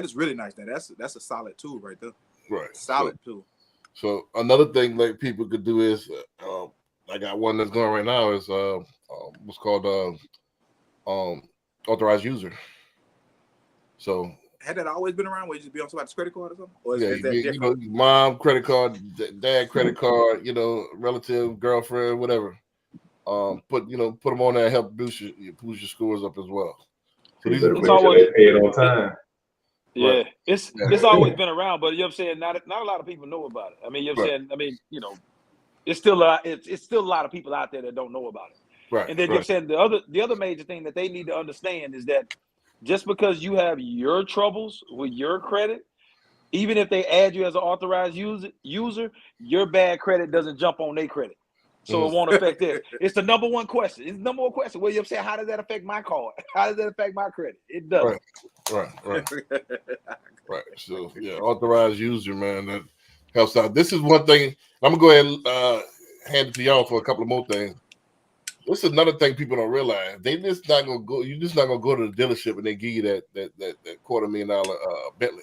is really nice. Now that's a solid tool right there. Right. Solid tool. So another thing like people could do is I got one that's going right now is what's called authorized user. So had that always been around where you just be on somebody's credit card or something? Or is that different? Mom credit card, dad credit card, relative, girlfriend, whatever. Put them on there and help boost your scores up as well. So these are they pay it on time. Yeah, right. It's always been around, but I'm saying not a lot of people know about it. I mean, saying, it's still a lot of people out there that don't know about it. Right. And then you're saying the other major thing that they need to understand is that just because you have your troubles with your credit, even if they add you as an authorized user, your bad credit doesn't jump on their credit. So it won't affect it. It's the number one question. It's the number one question. Well, you're saying, how does that affect my card? How does that affect my credit? It doesn't. Right. Right. So authorized user, man, that helps out. This is one thing. I'm gonna go ahead and hand it to y'all for a couple of more things. This is another thing people don't realize. You're just not gonna go to the dealership and they give you that $250,000 Bentley.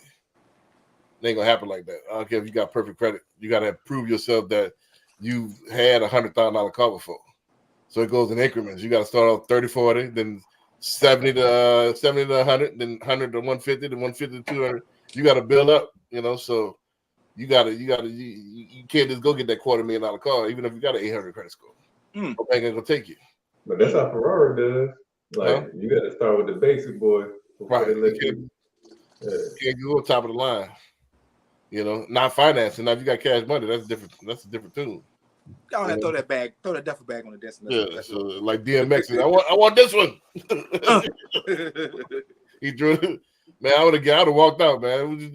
It ain't gonna happen like that. I don't care if you got perfect credit. You gotta prove yourself that you've had $100,000 car before. So it goes in increments. You got to start off 30, 40, then 70 to 100, then 100 to 150, then 150 to 200. You got to build up, so you can't just go get that $250,000 car, even if you got an 800 credit score. No bank ain't gonna take you. But that's how Ferrari does. Like, you got to start with the basic, boy. Right. You can't go on top of the line. Not financing. Now, if you got cash money, that's different. That's a different tune. Go ahead, throw that duffel bag on the desk. So like DMX, I want this one. He drew it. Man, I would have walked out, man.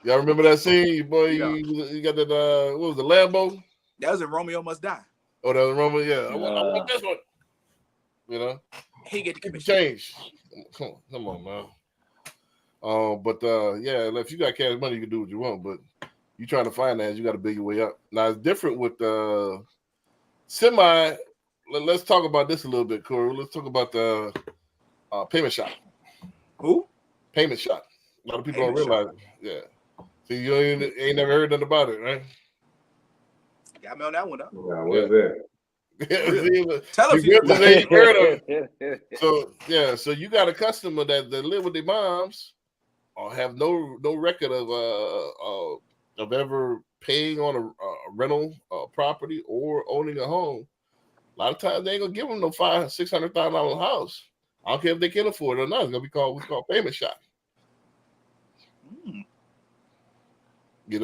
Y'all remember that scene, boy? You got that. What was the Lambo? That was in Romeo Must Die. Oh, that was Romeo. Yeah, I want this one. He get the commission. Change. Come on, man. But if you got cash money, you can do what you want. But you trying to finance, you got to build your way up. Now it's different with semi. Let's talk about this a little bit, Corey. Let's talk about the Payment Shop. Who? Payment Shop. A lot of people don't realize it. Yeah. See, you ain't never heard nothing about it, right? Got me on that one, though. What's that? Tell us you heard of it. So you got a customer that live with their moms or have no record of ever paying on a rental property or owning a home. A lot of times they ain't gonna give them no $500,000-$600,000 house. I don't care if they can afford it or not. It's gonna be what's called Payment Shop. So you're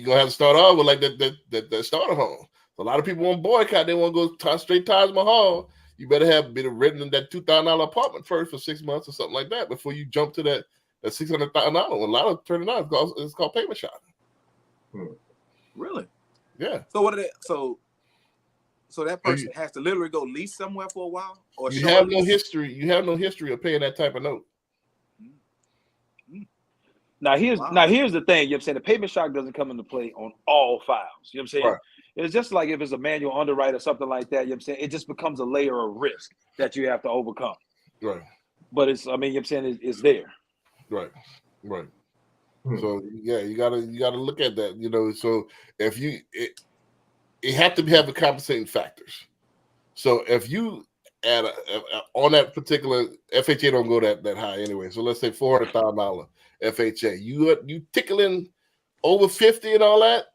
gonna have to start off with like that starter home. So a lot of people want boycott. They want to go straight Taj Mahal. You better have been written in that $2,000 apartment first for 6 months or something like that before you jump to that $600,000 one. A lot of turning out it's called Payment Shop. Really? Yeah. So what are they? So that person has to literally go lease somewhere for a while, or you have no history. You have no history of paying that type of note. Now here's the thing. You know what I'm saying? The Payment Shop doesn't come into play on all files. You know what I'm saying? Right. It's just like if it's a manual underwrite or something like that. You know what I'm saying? It just becomes a layer of risk that you have to overcome. Right. But you know what I'm saying? It's there. Right. So you gotta look at that. So if it have to have the compensating factors. So if you on that particular FHA don't go that high anyway. So let's say $400,000 FHA. You tickling over 50 and all that,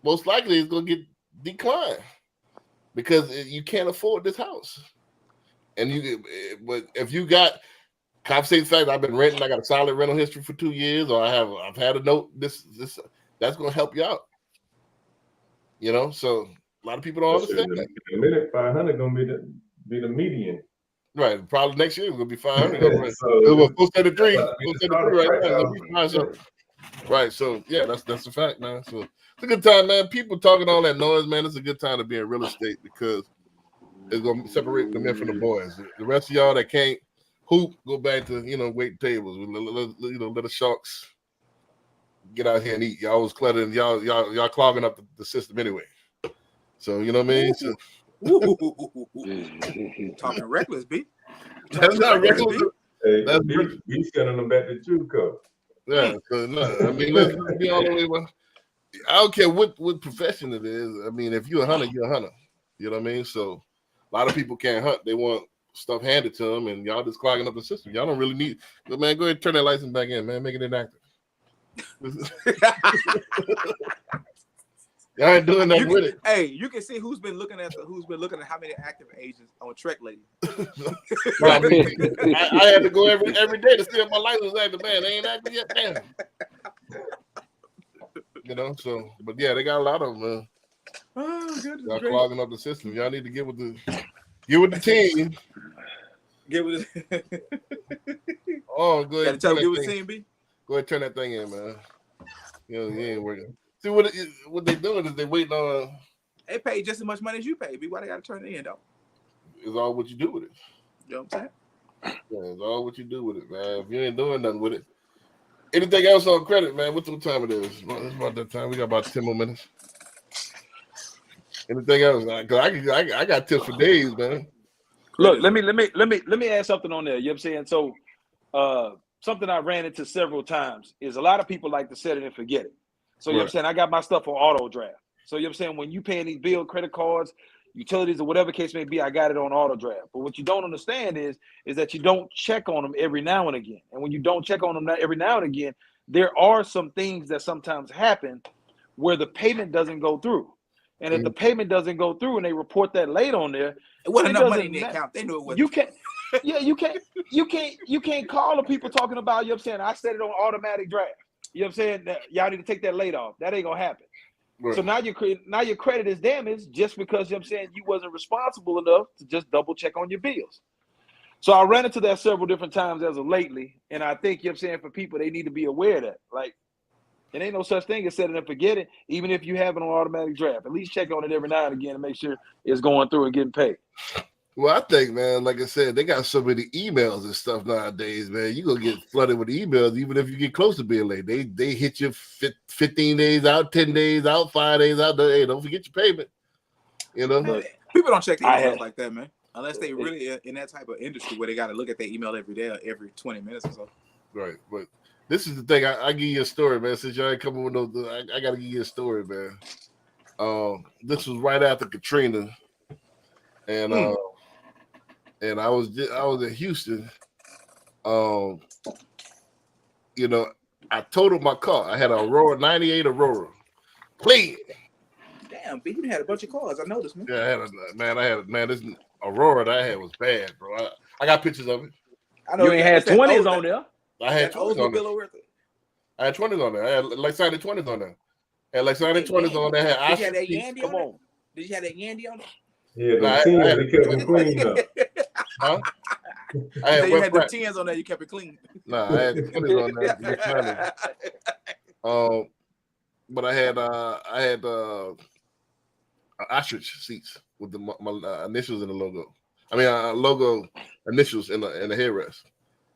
most likely it's gonna get declined because you can't afford this house. But if you got Compensating fact, I've been renting. I got a solid rental history for 2 years, or I've had a note. This that's going to help you out. You know, so a lot of people don't understand that. In a minute, 500 going to be the median. Right, probably next year it's going to be 500. It was 473 right now. So, right, so yeah, that's a fact, man. So it's a good time, man. People talking all that noise, man. It's a good time to be in real estate because it's going to separate the men from the boys. The rest of y'all that can't hoop, go back to wait tables. Let the sharks get out here and eat. Y'all was cluttering. Y'all clogging up the system anyway. So you know what I mean. So, talking reckless, B. That's not reckless. Hey, that's B sending them back to JUCO. Yeah. So no, I mean, let's be all the way. I don't care what profession it is. I mean, if you're a hunter, you're a hunter. You know what I mean. So a lot of people can't hunt. They want stuff handed to them, and y'all just clogging up the system. Y'all don't really need. But man, go ahead and turn that license back in, man. Make it inactive. Y'all ain't doing nothing with it. Hey, you can see who's been looking at how many active agents on Trek lately. I had to go every day to see if my license was active. Man, they ain't active yet. Damn. You know, so but yeah, they got a lot of them, man. Oh, good. Y'all clogging up the system. Y'all need to get with the team. Get with it. Oh, go ahead. Get with the team, B. Go ahead, turn that thing in, man. You ain't working. See what they doing is they waiting on. They pay just as much money as you pay. B. Why they got to turn it in though? It's all what you do with it. You know what I'm saying? Yeah, it's all what you do with it, man. If you ain't doing nothing with it. Anything else on credit, man? What time it is? It's about that time. We got about 10 more minutes. Anything else? Cause I got tips for days, man. Look, let me add something on there. You know what I'm saying? So something I ran into several times is a lot of people like to set it and forget it. So you know what I'm saying? I got my stuff on auto draft. So you know what I'm saying? When you paying these bills, credit cards, utilities, or whatever case may be, I got it on auto draft. But what you don't understand is that you don't check on them every now and again. And when you don't check on them every now and again, there are some things that sometimes happen where the payment doesn't go through. And if the payment doesn't go through and they report that late on there, it wasn't enough money in the account. They knew it was. You can't. Yeah, you can't call the people talking about, you know what I'm saying, I set it on automatic draft. You know what I'm saying? That y'all need to take that late off. That ain't gonna happen. Right. So now your credit is damaged just because, you know what I'm saying, you wasn't responsible enough to just double check on your bills. So I ran into that several different times as of lately, and I think, you know what I'm saying, for people, they need to be aware of that. Like, it ain't no such thing as setting and forget it, even if you have it on automatic draft. At least check on it every now and again and make sure it's going through and getting paid. Well, I think, man, like I said, they got so many emails and stuff nowadays, man. You're going to get flooded with emails even if you get close to being late. They hit you 15 days out, 10 days out, 5 days out. Hey, don't forget your payment. You know? People don't check their emails like that, man. Unless they really in that type of industry where they got to look at their email every day or every 20 minutes or so. Right. But this is the thing. I give you a story, man. Since y'all ain't coming with no, I got to give you a story, man. This was right after Katrina. And and I was in Houston. You know, I totaled my car. I had a Aurora, 98 Aurora. Clean. Damn, B, you had a bunch of cars. I noticed, man. Yeah, this Aurora that I had was bad, bro. I got pictures of it. I know you ain't had 20s on there. I had 20s on there. I had 20s on there. I had Lexani 20s on there. I had Lexani 20s on there. Did you have that Yandy on it? Did you have that Yandy on it? Yeah, the team kept it clean though. Huh? I had you had the 10s on there, you kept it clean. Nah, I had 20s on there. But I had ostrich seats with my initials in the logo. I mean, logo initials in the headrest.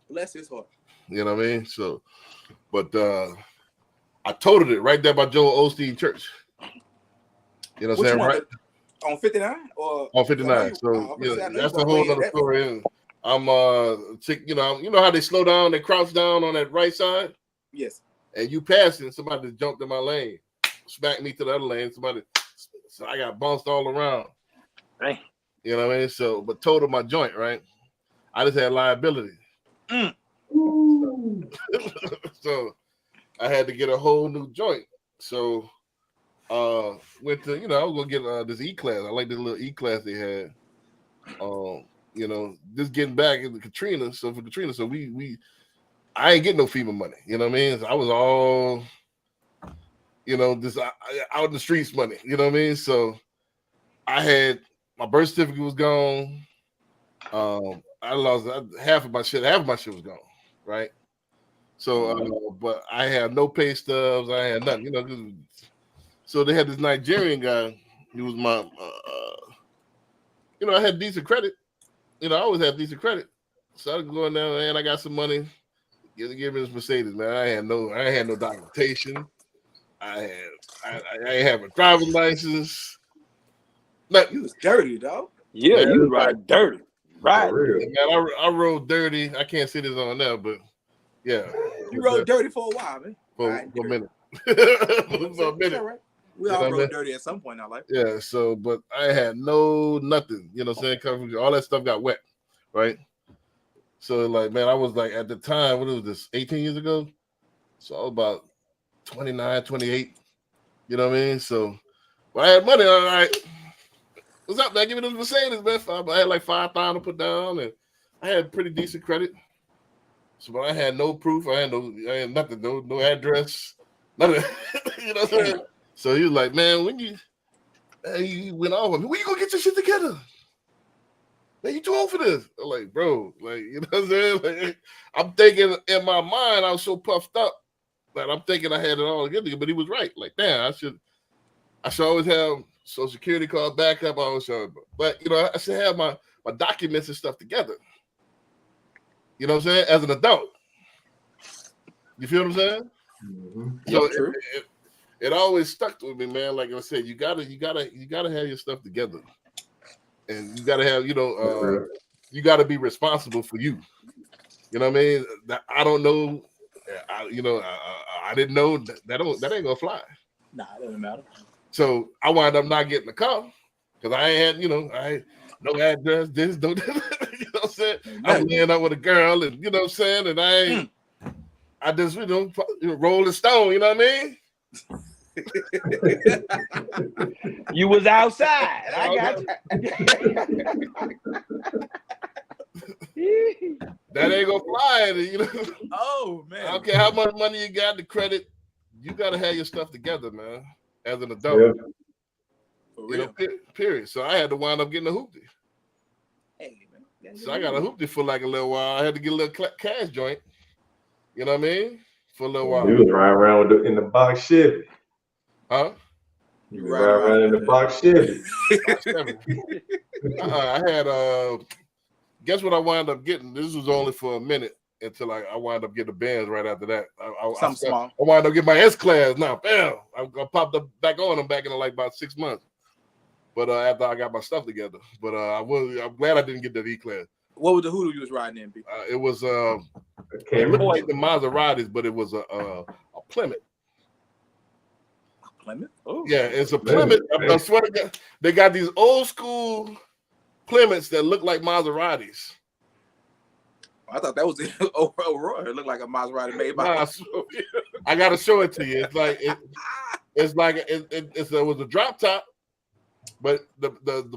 Bless his heart. You know what I mean? So, but I totaled it right there by Joel Osteen Church. You know what I'm saying? Right on 59 or on 59. So yeah, that's a whole other story. I'm you know how they slow down, they crouch down on that right side. Yes. And you passing, somebody just jumped in my lane, smacked me to the other lane. So I got bounced all around. Dang. You know what I mean? So, but totaled my joint, right? I just had liability. So I had to get a whole new joint. So went to, I was gonna get this E-Class. I like this little E-Class they had. you know, just getting back into Katrina. So for Katrina, so I ain't getting no FEMA money. You know what I mean? So I was all, you know, just out in the streets money. You know what I mean? So I had my birth certificate was gone. I lost half of my shit. Half of my shit was gone. Right. So, but I had no pay stubs. I had nothing. You know. So they had this Nigerian guy. He was my, you know, I had decent credit. You know, I always had decent credit. So I was going down and I got some money. Give me this Mercedes, man. I had no documentation. I ain't have a driving license. Nothing. You was dirty, dog. Yeah, man, you ride dirty. Right. Man, I rode dirty. I can't say this on now, but yeah. You rode dirty for a while, man. For a minute. For a minute. Right. We all rode dirty at some point in our life. Yeah, so but I had nothing, you know what I'm saying? All that stuff got wet, right? So like, man, I was like at the time, what was this, 18 years ago? So I was about 29, 28, you know what I mean? So I had money, all right. What's up, man? Give me those Mercedes, man. I had like 5,000 to put down, and I had pretty decent credit. So, but I had no proof. I had nothing, no address, nothing. You know what I'm saying? So he was like, man, when you went off on me, when you gonna get your shit together? Man, you too old for this. I'm like, bro, like, you know what I'm saying? Like, I'm thinking in my mind, I was so puffed up that I'm thinking I had it all together, but he was right. Like, damn, I should always have Social Security card backup. I always should, but you know, I should have my documents and stuff together. You know what I'm saying? As an adult. You feel what I'm saying? Mm-hmm. So it always stuck with me, man. Like I said, you gotta have your stuff together, and you gotta have, you know, you gotta be responsible for you. You know what I mean? I don't know. I didn't know that ain't gonna fly. Nah, it doesn't matter. So I wound up not getting the car because I ain't had, you know, I ain't no address. This don't, you know what I'm saying? I'm laying up with a girl, and you know what I'm saying, and I just, you know, rolling stone. You know what I mean? You was outside. I got you. That ain't gonna fly, you know. Oh man! I don't care how much money you got, the credit, you gotta have your stuff together, man. As an adult, you know, period. So I had to wind up getting a hoopty. Hey man! So I got a hoopty for like a little while. I had to get a little cash joint. You know what I mean? For a little while. You was riding around in the box Chevy. Huh? You was riding around in the box Chevy. I had guess what I wound up getting? This was only for a minute until I wound up getting the Benz right after that. I wound up getting my S-Class now. Bam! I popped up back on them back in like about 6 months. But after I got my stuff together. But I'm glad I didn't get that E-Class. What was the hoodoo you was riding in? B? It was it looked like the Maseratis, but it was a Plymouth. Plymouth? Oh. Yeah, it's a Plymouth. I swear to God, they got these old school Plymouths that look like Maseratis. I thought that was it. Aurora. It looked like a Maserati made by. I gotta show it to you. It's like it was a drop top, but the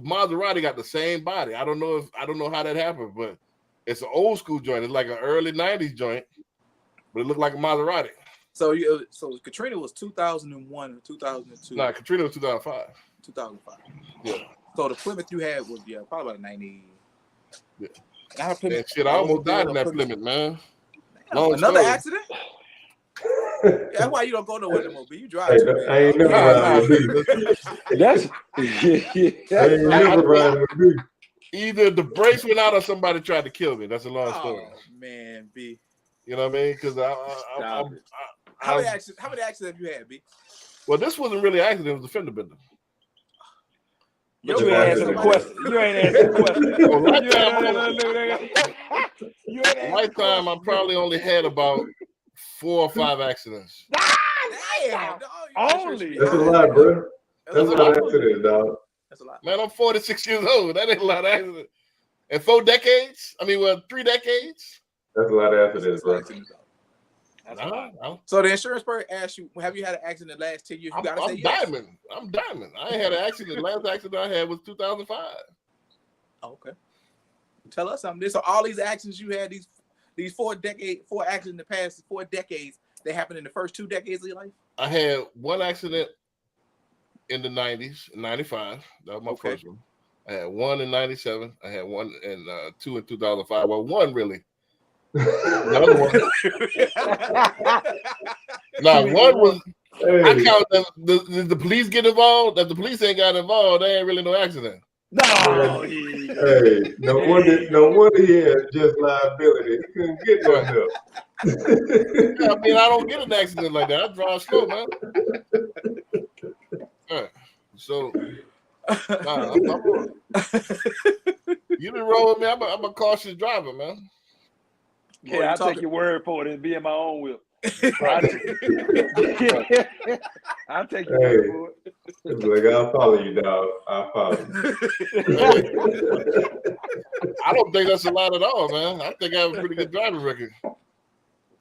Maserati got the same body. I don't know how that happened, but it's an old school joint. It's like an early '90s joint, but it looked like a Maserati. So Katrina was 2001 or 2002. Nah, Katrina was 2005. 2005. Yeah. So the Plymouth you had was probably about 90. Yeah. Plymouth, shit, I almost died in that Plymouth, man. Another accident? That's why you don't go nowhere anymore. But you drive. I ain't never riding with me. That's I ain't never riding with me. Either the brakes went out or somebody tried to kill me. That's a long story. Oh man, B. You know what I mean? Because how many accidents have you had, B? Well, this wasn't really an accident. It was a fender bender. But you ain't answering the question. You ain't answering the question. Lifetime, I probably only had about 4 or 5 accidents. Damn, only. That's a lot, bro. That's a lot of accidents, dog. That's a lot. Man, I'm 46 years old. That ain't a lot of accidents. And 4 decades? 3 decades? That's a lot of accidents, bro. So the insurance person asked you, have you had an accident in the last 10 years? You gotta say yes. I'm diamond. I ain't had an accident. The last accident I had was 2005. Oh, okay. Tell us something. So all these accidents you had, these 4 accidents in the past 4 decades, they happened in the first 2 decades of your life? I had one accident in the 90s, 95. That was my first one. I had one in 97. I had one in 2 in 2005. Well, one really. The other one. One was. Hey. I count the police get involved. That the police ain't got involved, they ain't really no accident. No. Hey, no wonder he had just liability. He couldn't get no help. Yeah, I mean, I don't get an accident like that. I drive slow, man. So, you didn't roll with me. I'm a cautious driver, man. Yeah, I'll take your word for it and be in my own whip. I'll take your word for it. Like, I'll follow you, dog. I'll follow you. I don't think that's a lot at all, man. I think I have a pretty good driving record.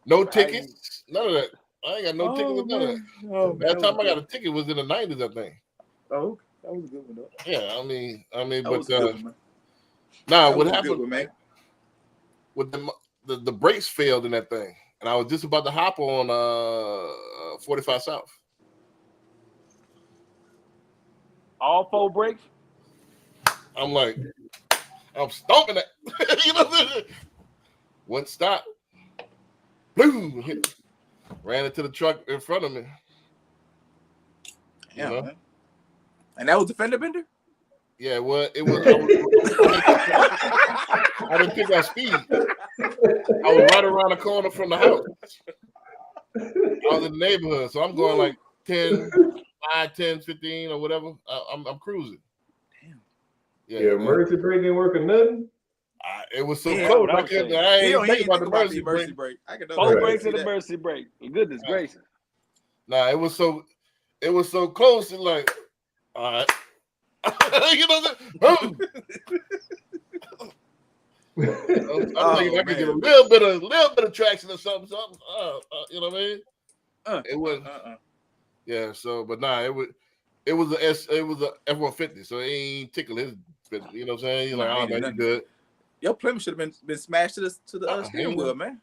No tickets, none of that. I ain't got no tickets or none of that. That time I got a ticket was in the 90s, I think. Oh, that was a good one, though. Yeah, I mean, that but what happened with the brakes failed in that thing, and I was just about to hop on 45 South. All 4 brakes? I'm like, I'm stomping it. You know, wouldn't stop. Boom! Ran into the truck in front of me. Yeah, you know? Man. And that was the fender bender? Yeah, well, it was. I didn't pick up speed. I was right around the corner from the house. I was in the neighborhood, so I'm going like 10, 5, 10, 15, or whatever. I'm cruising. Damn. Yeah, emergency brake didn't work or nothing. It was so cold. I ain't think about the emergency brake. 4 brakes and the emergency brake. Goodness gracious. Nah, it was so close. And like, all right. You know what I'm saying? I'm thinking I could get a little bit of traction or something. You know what I mean? It wasn't. Yeah. So, but nah, it was a F-150. So it ain't tickle his. You know what I'm saying? You're like, oh man, you good. Your Plymouth should have been smashed to the steering wheel, man.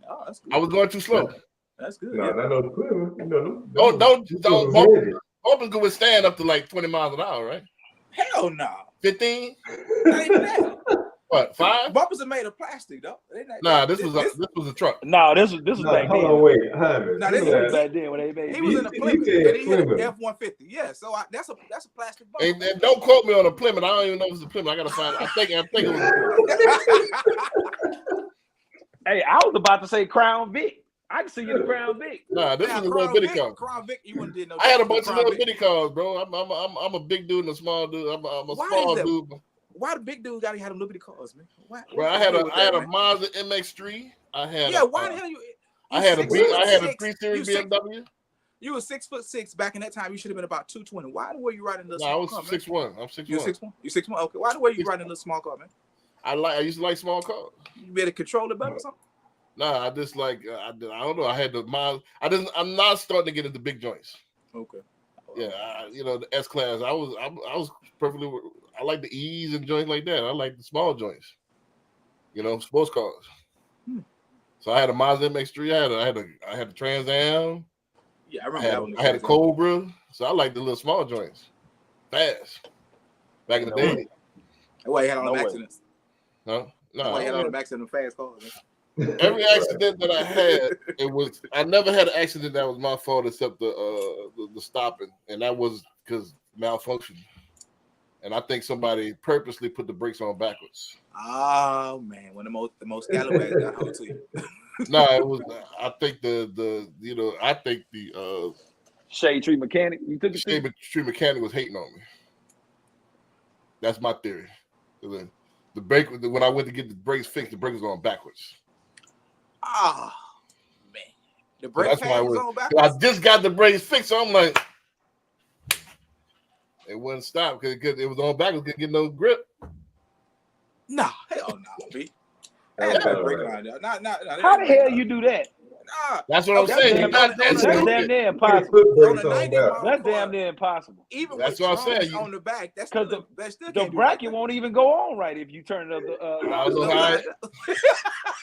Oh, that's good. I was going too slow. That's good. No, not no Plymouth. Don't Bumpers could withstand up to like 20 miles an hour, right? Hell no. 15? Not even that. What, 5? Bumpers are made of plastic, though. Nah, this was a truck. No, this was back then. Hold on, wait, Hyman. No, this was back then when they made. He was in a Plymouth, and he hit an F-150. Yeah, so that's a plastic bumper. And don't quote me on a Plymouth. I don't even know if it's a Plymouth. I gotta find. I think it was. Hey, I was about to say Crown Vic. I can see you in the Crown Vic. Nah, this is a little bitty car. Crown Vic, you wouldn't did no. I had a bunch of little bitty cars, bro. I'm a big dude and a small dude. I'm a small dude. Why the big dude gotta have them little bitty cars, man? Well, I had a Mazda MX-3. I had why the hell you? I had a 3 Series BMW. You were 6'6" back in that time. You should have been about 220. Why the way you riding this? No, I was 6'1". I'm 6'1". You 6'1"? You 6'1"? Okay. Why the way you riding this small car, man? I used to like small cars. You better control it better or something? Nah, I just like I don't know. I had the miles. I'm not starting to get into big joints. Okay. Yeah, the S class. I was perfectly. I like the E's and joints like that. I like the small joints. Sports cars. So I had a Mazda MX-3. I had a Trans Am. Yeah, I remember that one. I had a Cobra. So I like the little small joints. Fast. Back in the day. Why you had all the accidents? No. Why you had all the accidents in fast cars? Man? Every accident that I had, I never had an accident that was my fault except the stopping, and that was because malfunction. And I think somebody purposely put the brakes on backwards. Oh man, when the most scallywags got hold to you. No, it was. I think the Shade Tree Mechanic. You took Shade Tree Mechanic was hating on me. That's my theory. The brake, when I went to get the brakes fixed, the brake was going backwards. Ah, man. The brake pad was on backwards? I just got the brakes fixed, so I'm like, it wouldn't stop because it was on backwards, couldn't get no grip. Nah, hell no, B. How the hell you do that? That's what I'm saying. You're not That's damn near impossible. That's damn near impossible. Even that's with what I'm saying. On the back, that's because the bracket won't even go on right if you turn it up.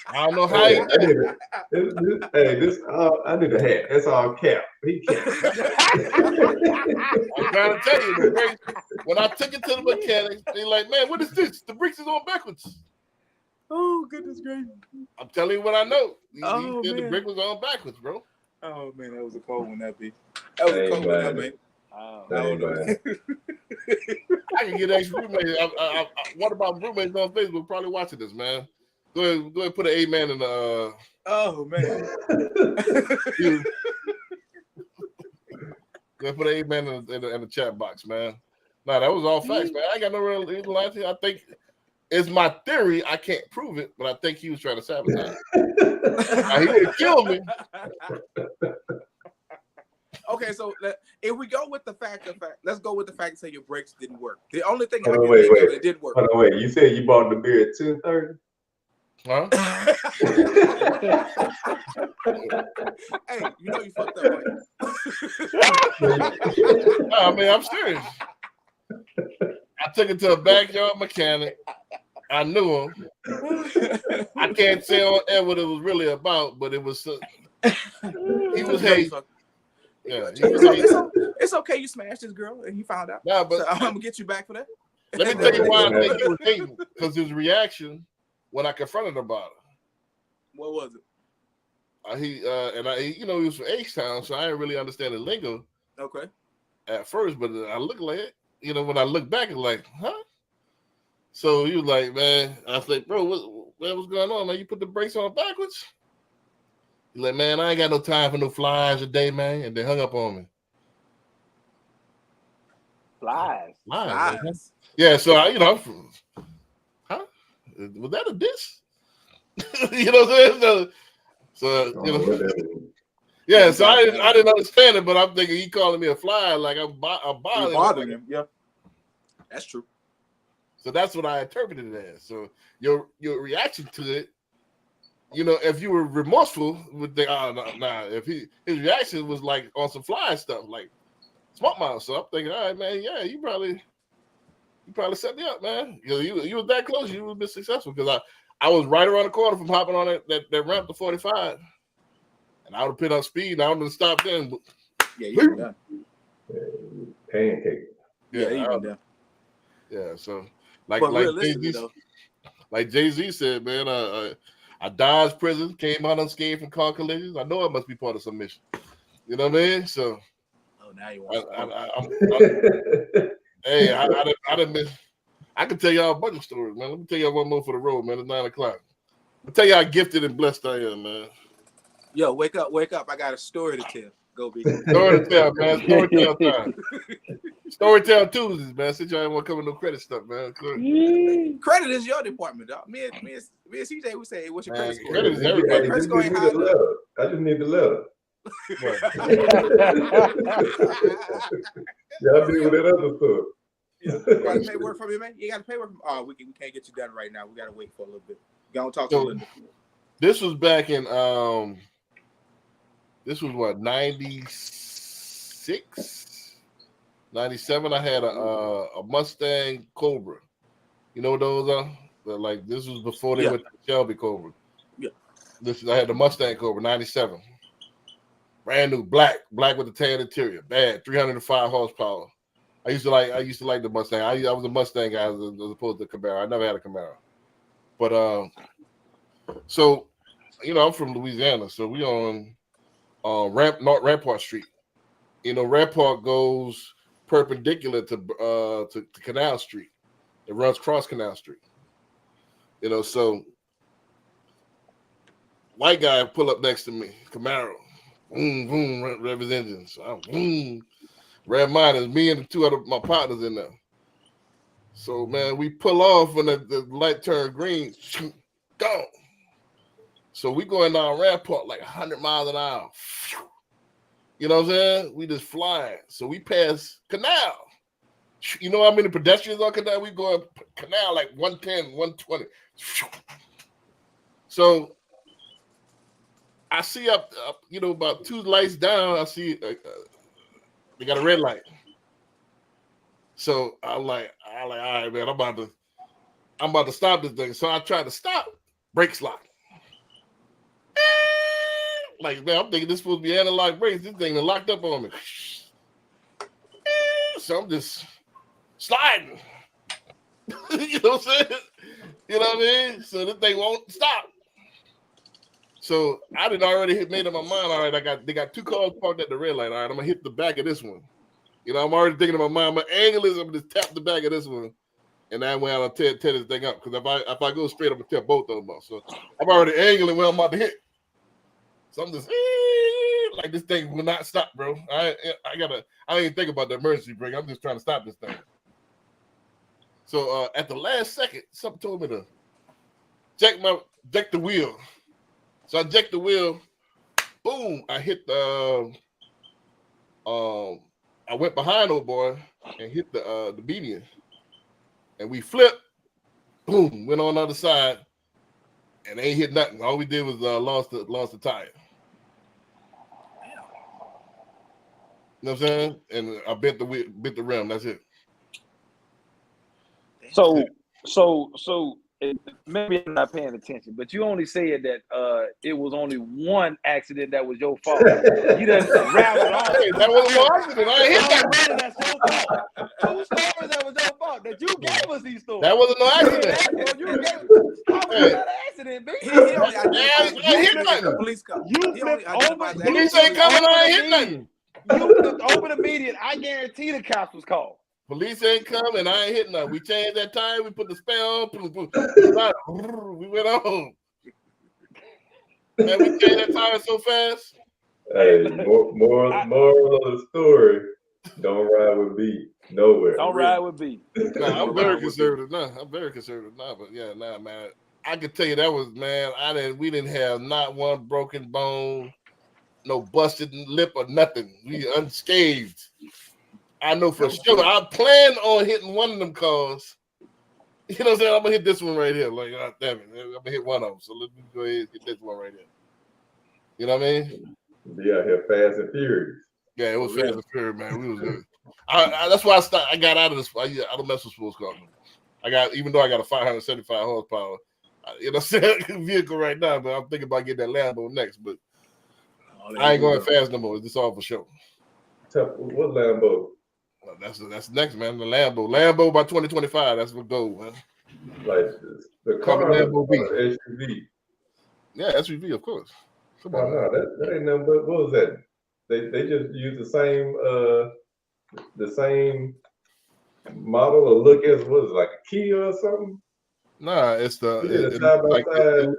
I don't know how. Hey, I need a hat. That's all cap. He cap. I'm trying to tell you, the brakes, when I took it to the mechanics, they're like, "Man, what is this? The brakes is on backwards." Oh goodness gracious! I'm telling you what I know. Oh, the man. brake was on backwards, bro. Oh man, that was a cold one. That was a cold one, man. I can get extra roommates. One of my roommates on Facebook probably watching this, man. Go ahead, and put an amen in the. Oh man. Go ahead, put an amen in the chat box, man. Nah, that was all facts, man. I ain't got no real reason to lie to you. I think it's my theory. I can't prove it, but I think he was trying to sabotage. Now, he didn't kill me. Okay, so if we go with the fact, let's go with the fact that your brakes didn't work. The only thing it didn't work. Hold on, wait. You said you bought the beer at 2:30? Huh? Hey, you know you fucked up, right? I mean, I'm serious. I took it to a backyard mechanic. I knew him. I can't say on air what it was really about, but it was. He was hating. Yeah, it's okay. You smashed this girl, and he found out. Nah, but so I'm gonna get you back for that. Let me tell you why I think he was hating. Because his reaction when I confronted him about it. What was it? He was from H-Town, so I didn't really understand the lingo. Okay. At first, but I look like it. When I look back, it's like, huh? So he was like, man, I was like, bro, what's going on, man? You put the brakes on backwards? He's like, man, I ain't got no time for no flies today, man. And they hung up on me. Flies. Yeah, so huh? Was that a diss? You know what I'm saying? So yeah, so I didn't understand it, but I'm thinking he calling me a fly, like I'm bothering him. Yeah, that's true. So that's what I interpreted it as. So your reaction to it, if you were remorseful, would think, if his reaction was like on some fly stuff, like smart mouth. So I'm thinking, all right, man, yeah, you probably set me up, man. You was that close, you would have been successful because I was right around the corner from hopping on that ramp to 45. And I would have put up speed and I would have stopped then. Yeah, you been done. Pancake. Yeah, you been done. Yeah, so like Jay-Z said, man, I dodged prison, came out unscathed from car collisions. I know it must be part of some mission. You know what I mean? So now you want hey, I done miss. I can tell y'all a bunch of stories, man. Let me tell y'all one more for the road, man. It's 9 o'clock. I'll tell you how gifted and blessed I am, man. Yo, wake up. I got a story to tell. Go be. Story to tell, man. Storytell time. Storytell Tuesdays, man. Since y'all ain't want to come with no credit stuff, man. Credit is your department, dog. Me and CJ, we say, what's your credit score? Credit is everybody. I just need the letter. Y'all deal with that other stuff. You gotta pay work from me, man. You gotta pay work from. Oh, we can't get you done right now. We gotta wait for a little bit. Go and talk to Linda. This was back in this was what 96, 97. I had a Mustang Cobra. You know what those are? Like this was before they went to Shelby Cobra. Yeah. I had the Mustang Cobra 97. Brand new, black with the tan interior, bad, 305 horsepower. I used to like the Mustang. I was a Mustang guy as opposed to Camaro. I never had a Camaro. But so I'm from Louisiana, so we on Rampart Street. Rampart goes perpendicular to Canal Street. It runs cross Canal Street. So white guy pull up next to me, Camaro. Boom, boom, rev his engine. So I'm rev mine, is me and the two other my partners in there. So man, we pull off when the light turned green, gone. So we going down Rampart like 100 miles an hour. You know what I'm saying? We just flying. So we pass Canal. You know how many pedestrians on Canal? We going Canal like 110, 120. So I see up, about 2 lights down. I see they got a red light. So I'm like, all right, man, I'm about to stop this thing. So I tried to stop. Brakes locked. Like, man, I'm thinking this supposed to be analog brakes. This thing done locked up on me. So I'm just sliding. You know what I'm saying? You know what I mean? So this thing won't stop. So I did already made up my mind. All right, they got 2 cars parked at the red light. All right, I'm gonna hit the back of this one. I'm already thinking in my mind. My angle is I'm gonna just tap the back of this one, and that way I'll tear this thing up. Because if I go straight, I'm gonna tear both of them up. So I'm already angling where I'm about to hit. So I'm just like, this thing will not stop, bro. I ain't think about the emergency brake. I'm just trying to stop this thing. So at the last second, something told me to jack the wheel. So I jacked the wheel. Boom! I hit I went behind old boy and hit the median, and we flipped. Boom! Went on the other side, and ain't hit nothing. All we did was lost the tire. You know what I'm saying? And I bent the rim. That's it. So maybe I'm not paying attention, but you only said that it was only one accident that was your fault. You done rattled off. Hey, that wasn't no accident. I ain't hit that. That's your fault. 2 stories that was your fault. That you gave us these stories. That wasn't no accident. You gave us an accident, baby. I hit nothing. Police come. Police ain't coming. I ain't hit nothing. You flipped over the median. I guarantee the cops was called. Police ain't come and I ain't hitting nothing. We changed that tire. We put the spell on. We went on. Man, we changed that tire so fast. Hey, moral of the story: don't ride with B nowhere. Don't ride with B. Nah, I'm very conservative now. But yeah, man. I can tell you that was, man. We didn't have not one broken bone, no busted lip or nothing. We unscathed. I know for sure. I plan on hitting one of them cars. You know what I'm saying? I'm gonna hit this one right here. Like, oh, damn it, I'm gonna hit one of them. So let me go ahead and hit this one right here. You know what I mean? Be out here fast and furious. Yeah, it was fast and furious, man. We was good. That's why I got out of this. I don't mess with sports cars. Even though I got a 575 horsepower, you know what I'm saying, vehicle right now, but I'm thinking about getting that Lambo next. But I ain't going fast no more. It's just all for show. What Lambo? That's next, man. The Lambo by 2025. That's what goes, man. Like the car, Lambo B. SUV. Yeah, SUV, of course. Come on, no, that ain't nothing. But what was that? They just use the same model or look as what is it, like a Kia or something? Nah, it's the it looks like Audi.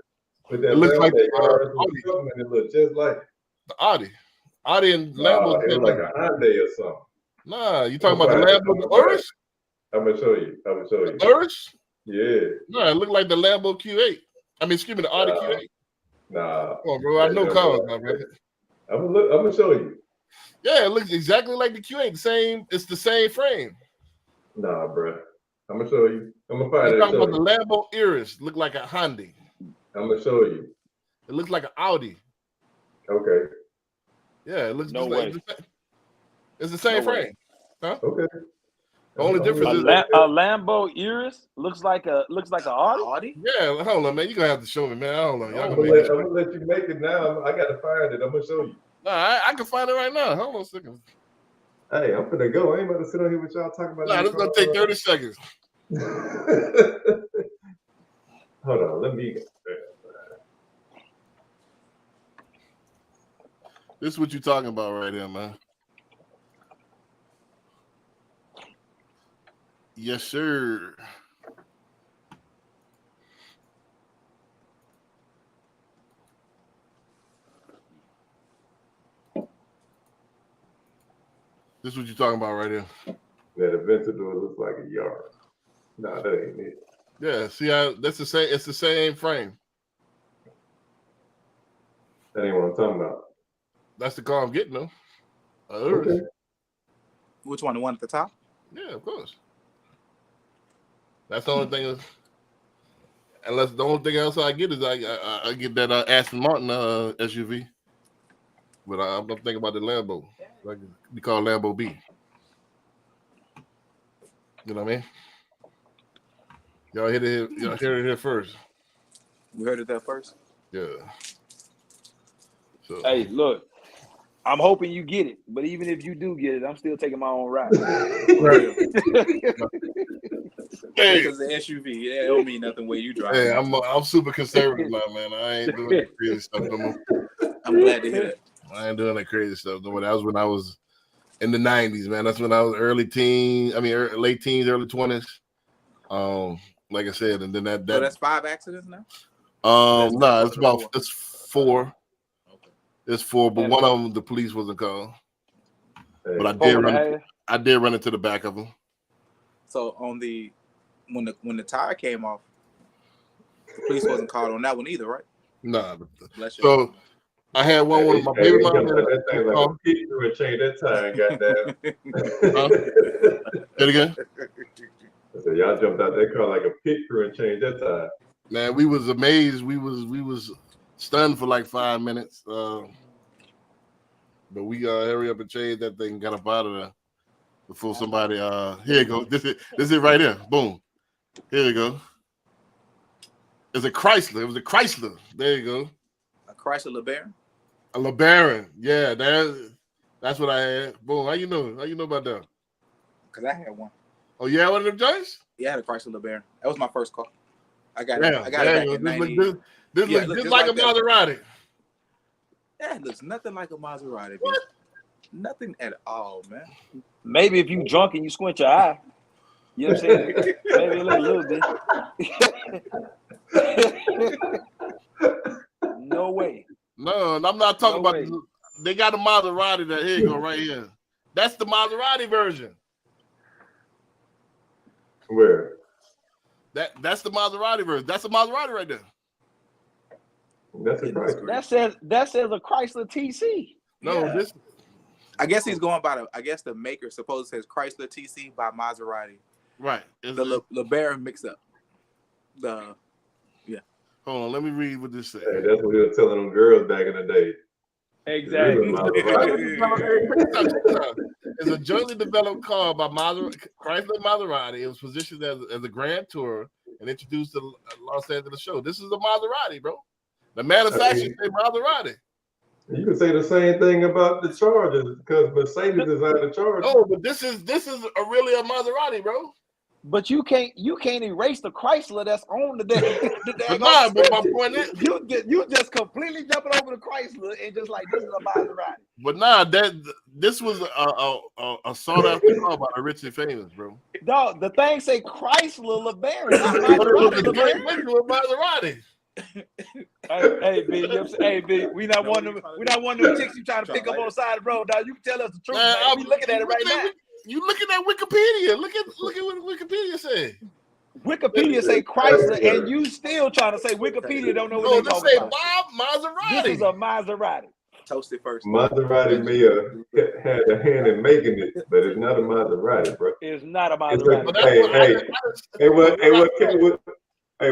And it looks just like the Audi and Lambo. It looks like a Hyundai or something. Nah, you talking about the Lambo, the Urus? I'm gonna show you. The Urus? Yeah. No, it looked like the Lambo Q8. I mean, excuse me, the Audi Q8. Nah. Come on, bro. I know cars, my brother. I'm gonna show you. Yeah, it looks exactly like the Q8. It's the same frame. Nah, bro. I'm gonna show you. I'm gonna find it. You're talking about the Lambo Urus. Look like a Hyundai. I'm gonna show you. It looks like an Audi. Okay. Yeah, it looks no way. It's the same frame. Huh? Okay. The only difference is a Lambo Urus looks like a Audi. Yeah, hold on, man. You're gonna have to show me, man. I don't know. I'm gonna let you make it now. I gotta find it. I'm gonna show you. Nah, I can find it right now. Hold on a second. Hey, I'm gonna go. I ain't about to sit on here with y'all talking about. Nah, this is gonna take 30 seconds. Hold on, let me. This is what you're talking about right here, man. Yes, sir. This is what you're talking about right here. That Aventador looks like a yard. Nah, that ain't it. Yeah, see how that's the same. It's the same frame. That ain't what I'm talking about. That's the car I'm getting though. Okay. Which one? The one at the top? Yeah, of course. That's the only thing. unless the only thing else I get is I get that Aston Martin SUV. But I'm thinking about the Lambo. Like we call Lambo B. You know what I mean? Y'all heard it here first. We heard it there first. Yeah. So Hey, look, I'm hoping you get it, but even if you do get it, I'm still taking my own ride. hey, Because the SUV, it don't mean nothing where you drive. Hey, I'm super conservative now, man. I ain't doing that crazy stuff no more. I'm glad to hear that. I ain't doing that crazy stuff no more. That was when I was in the 90s, man. That's when I was late teens, early 20s. Like I said, and then that So that's 5 accidents now? It's 4. Okay. It's 4, but one of them the police wasn't called. But I did run into the back of them. So on when the tire came off, the police wasn't called on that one either, right? Nah. So I had one with my baby mom. That thing like a peek through and change that tire, goddamn. Say it again. I said, y'all jumped out that car like a peek through and changed that tire. Man, we was amazed. We was stunned for like 5 minutes. But we hurry up and change that thing and got up out of there before somebody. Here you go. This is right here. Boom. Here you go. It's a Chrysler. It was a Chrysler. There you go. A Chrysler LeBaron. A LeBaron. Yeah, that's what I had. Boom. How you know? How you know about that? Because I had one. Oh, yeah, one of them joints? Yeah, I had a Chrysler LeBaron. That was my first car. I got Yeah, it back in 90. This looks just like a Maserati. That looks nothing like a Maserati. What? Nothing at all, man. Maybe if you drunk and you squint your eye. You know what I'm saying? Maybe a little bit. No way. No, I'm not talking about. They got a Maserati that here you go right here. That's the Maserati version. Where? That's the Maserati version. That's a Maserati right there. That's a Chrysler. That says a Chrysler TC. No, Yeah. this. I guess he's going by I guess the maker supposed says Chrysler TC by Maserati. Right. The LeBaron mix up. Hold on, let me read what this says. Hey, that's what we were telling them girls back in the day. Exactly. It's a jointly developed car by Chrysler Maserati. It was positioned as a Grand Tourer and introduced to Los Angeles show. This is a Maserati, bro. The manufacturer say Maserati. You can say the same thing about the Chargers because Mercedes designed the Chargers. Oh, but this is really a Maserati, bro. But you can't erase the Chrysler that's on the But my point is, you just completely jumping over the Chrysler and just like this is a Maserati. But this was a sought after car by the rich and famous, bro. Dog, the thing say Chrysler LeBaron, not But it was a Maserati. joint venture with Maserati. Hey, B, we not one of them chicks you trying to pick up on the side of the road, dog. You can tell us the truth, man. We looking at it right now. You looking at Wikipedia? Look at what Wikipedia said. Wikipedia say Chrysler, and you still trying to say Wikipedia don't know what they're talking about. Maserati. This is a Maserati. Toasted first. Maserati may have had a hand in making it, but it's not a Maserati, bro. It's not a It's Maserati.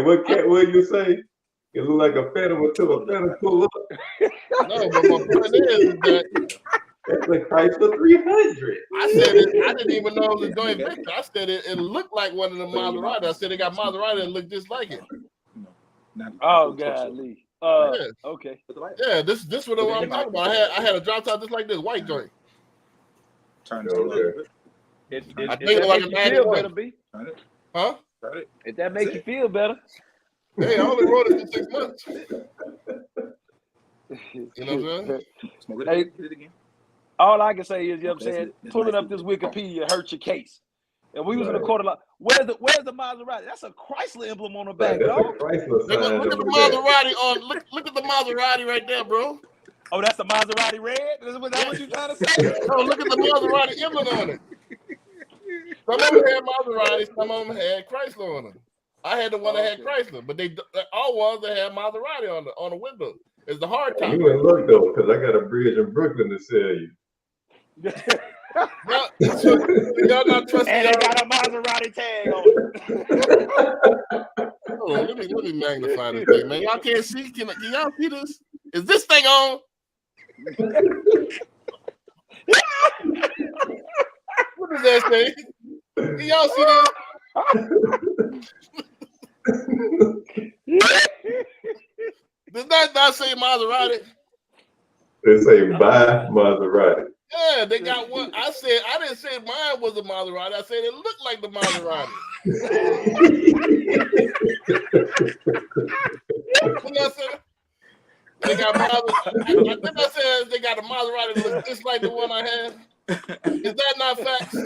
what cat would you say? It look like a Phantom until a Phantom pull up. No, but my point is that That's a Chrysler 300. I said it. I didn't even know it was a joint venture. I said it looked like one of the Maserati. I said they got Maserati that looked just like it. Oh God, Lee. Yeah. Okay. Yeah, this what I'm talking about. I had a drop top just like this, white joint. Turn it a little bit. I think it like a 91. Huh? If that makes you feel better. Hey, I only rode it for 6 months. You know what I'm saying? Smoke it. Hey, Hit it again. all I can say is, you know what I'm Okay, saying, it's pulling nice. up this Wikipedia hurt your case. And we was in the court of law. Where's the Maserati? That's a Chrysler emblem on the back, That's a dog. Chrysler Look sign at the over there. Maserati on. Look at the Maserati right there, bro. Oh, that's a Maserati red? Is that what you trying to say? No, look at the Maserati emblem on it. Some of them had Maserati, some of them had Chrysler on them. I had the one that had Chrysler, but they all ones that had Maserati on the window. It's the hard top. You wouldn't look though, because I got a bridge in Brooklyn to sell you. Y'all not trusting. And they got a Maserati tag on it. Hold on, let me magnify this thing, man. Y'all can't see. Can y'all see this? Is this thing on? What does that say? Can y'all see this? Does that not say Maserati? They say buy Maserati. Yeah, they got one. I didn't say mine was a Maserati. I said it looked like the Maserati. What I said? They got Maserati. I think I said they got a Maserati that looks just like the one I had. Is that not facts?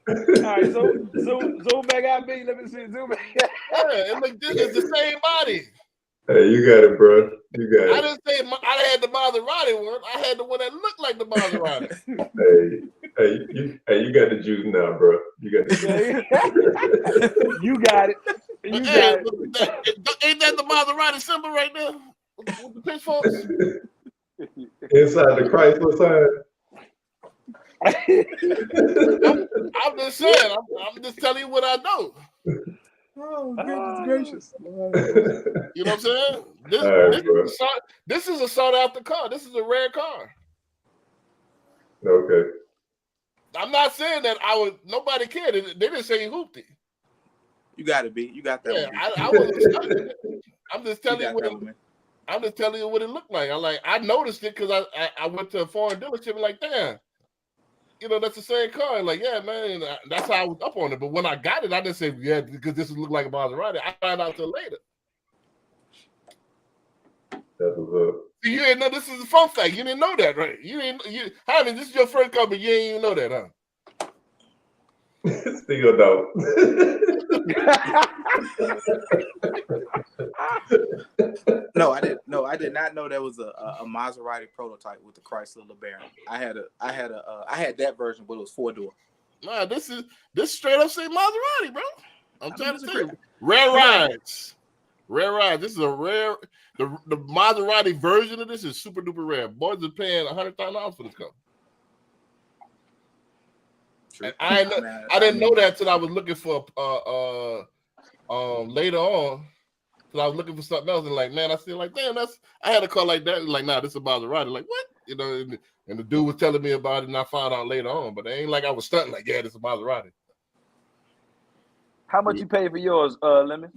All right, zoom back out, me. Let me see. Zoom back. Yeah, it's the same body. Hey, you got it, bro. You got it. I didn't say I had the Maserati one. I had the one that looked like the Maserati. You got the juice now, bro. You got the juice. You got it. You got it. Ain't that the Maserati symbol right there? With the pitchforks? Inside the Chrysler sign. I'm just saying. I'm just telling you what I know. Oh, goodness gracious. You know what I'm saying? This is a sought after car. This is a rare car. Okay. I'm not saying that nobody cared. They didn't say he hooped it. You got it, B. You got that. Yeah, I wasn't. I'm just telling you what I'm just telling you what it looked like. I noticed it because I went to a foreign dealership and like, damn, you know, that's the same car. And like, yeah, man, that's how I was up on it. But when I got it, I didn't say, yeah, because this looked like a Maserati. I found out till later. That was up. See, you didn't know this is a fun fact. You didn't know that, right? Javi, this is your first car, but you didn't even know that, huh? Still don't. No, I didn't. No, I did not know there was a Maserati prototype with the Chrysler LeBaron. I had that version, but it was 4-door. Nah, this straight up say Maserati, bro. I'm trying to tell you. Rare rides. Rare rides. This is a rare. The Maserati version of this is super duper rare. Boys are paying $100,000 for this car. And I didn't know that till I was looking for later on. Till I was looking for something else and like, man, I feel like, damn, I had a car like that. Like, nah, this is a Maserati. Like, what? You know, and the dude was telling me about it, and I found out later on. But it ain't like I was stunting like, yeah, this is a Maserati. How much you pay for yours, Lemon?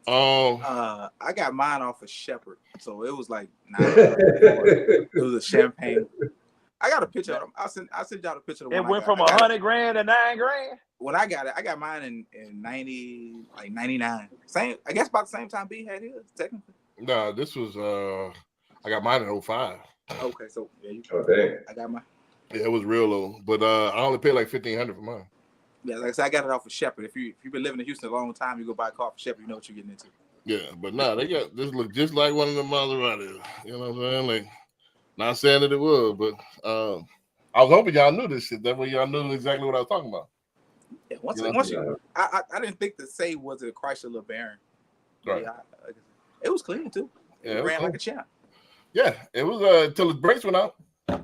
I got mine off of Shepherd, so it was like $9. It was a champagne. I got a picture of them. I'll send y'all a picture of the it one. It went from $100,000 to $9,000. When I got it, I got mine in 99. Same, I guess about the same time B had his, technically. No, this was I got mine in 05. Okay, so yeah, dang. I got mine. Yeah, it was real low, but I only paid like $1,500 for mine. Yeah, like I said, I got it off of Shepherd. If you've been living in Houston a long time, you go buy a car for Shepherd, you know what you're getting into. Yeah, but nah, they got this look just like one of the Maseratis. You know what I'm saying? Like, not saying that it was, but I was hoping y'all knew this shit. That way y'all knew exactly what I was talking about. Yeah, once I didn't think to say was it a Chrysler LeBaron. Right. Yeah, it was clean too. It ran like a champ. Yeah, it was until his brakes went out. So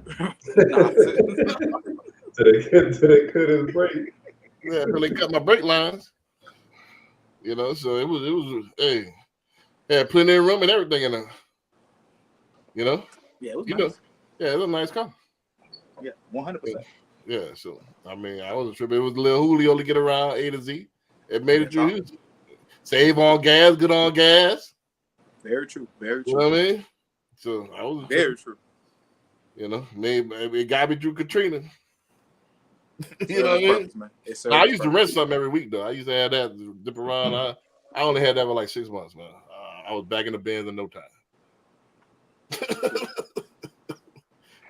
they cut his brake. Yeah, until they cut my brake lines. You know, so it was hey, had plenty of room and everything in there. You know? Yeah, it was nice. Know, yeah, it was a nice car. Yeah, 100%. Yeah, so I mean, I wasn't tripping. It was a little Julio to get around A to Z. It made it through Houston. Save on gas, good on gas. Very true. Very true. You know what I mean? So I was very true. You know, maybe it got me through Katrina. You know what I mean? I used to rent something every week though. I used to have that dip around. I only had that for like 6 months, man. I was back in the Benz in no time.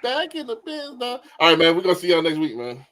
Back in the Benz now. All right, man. We're gonna see y'all next week, man.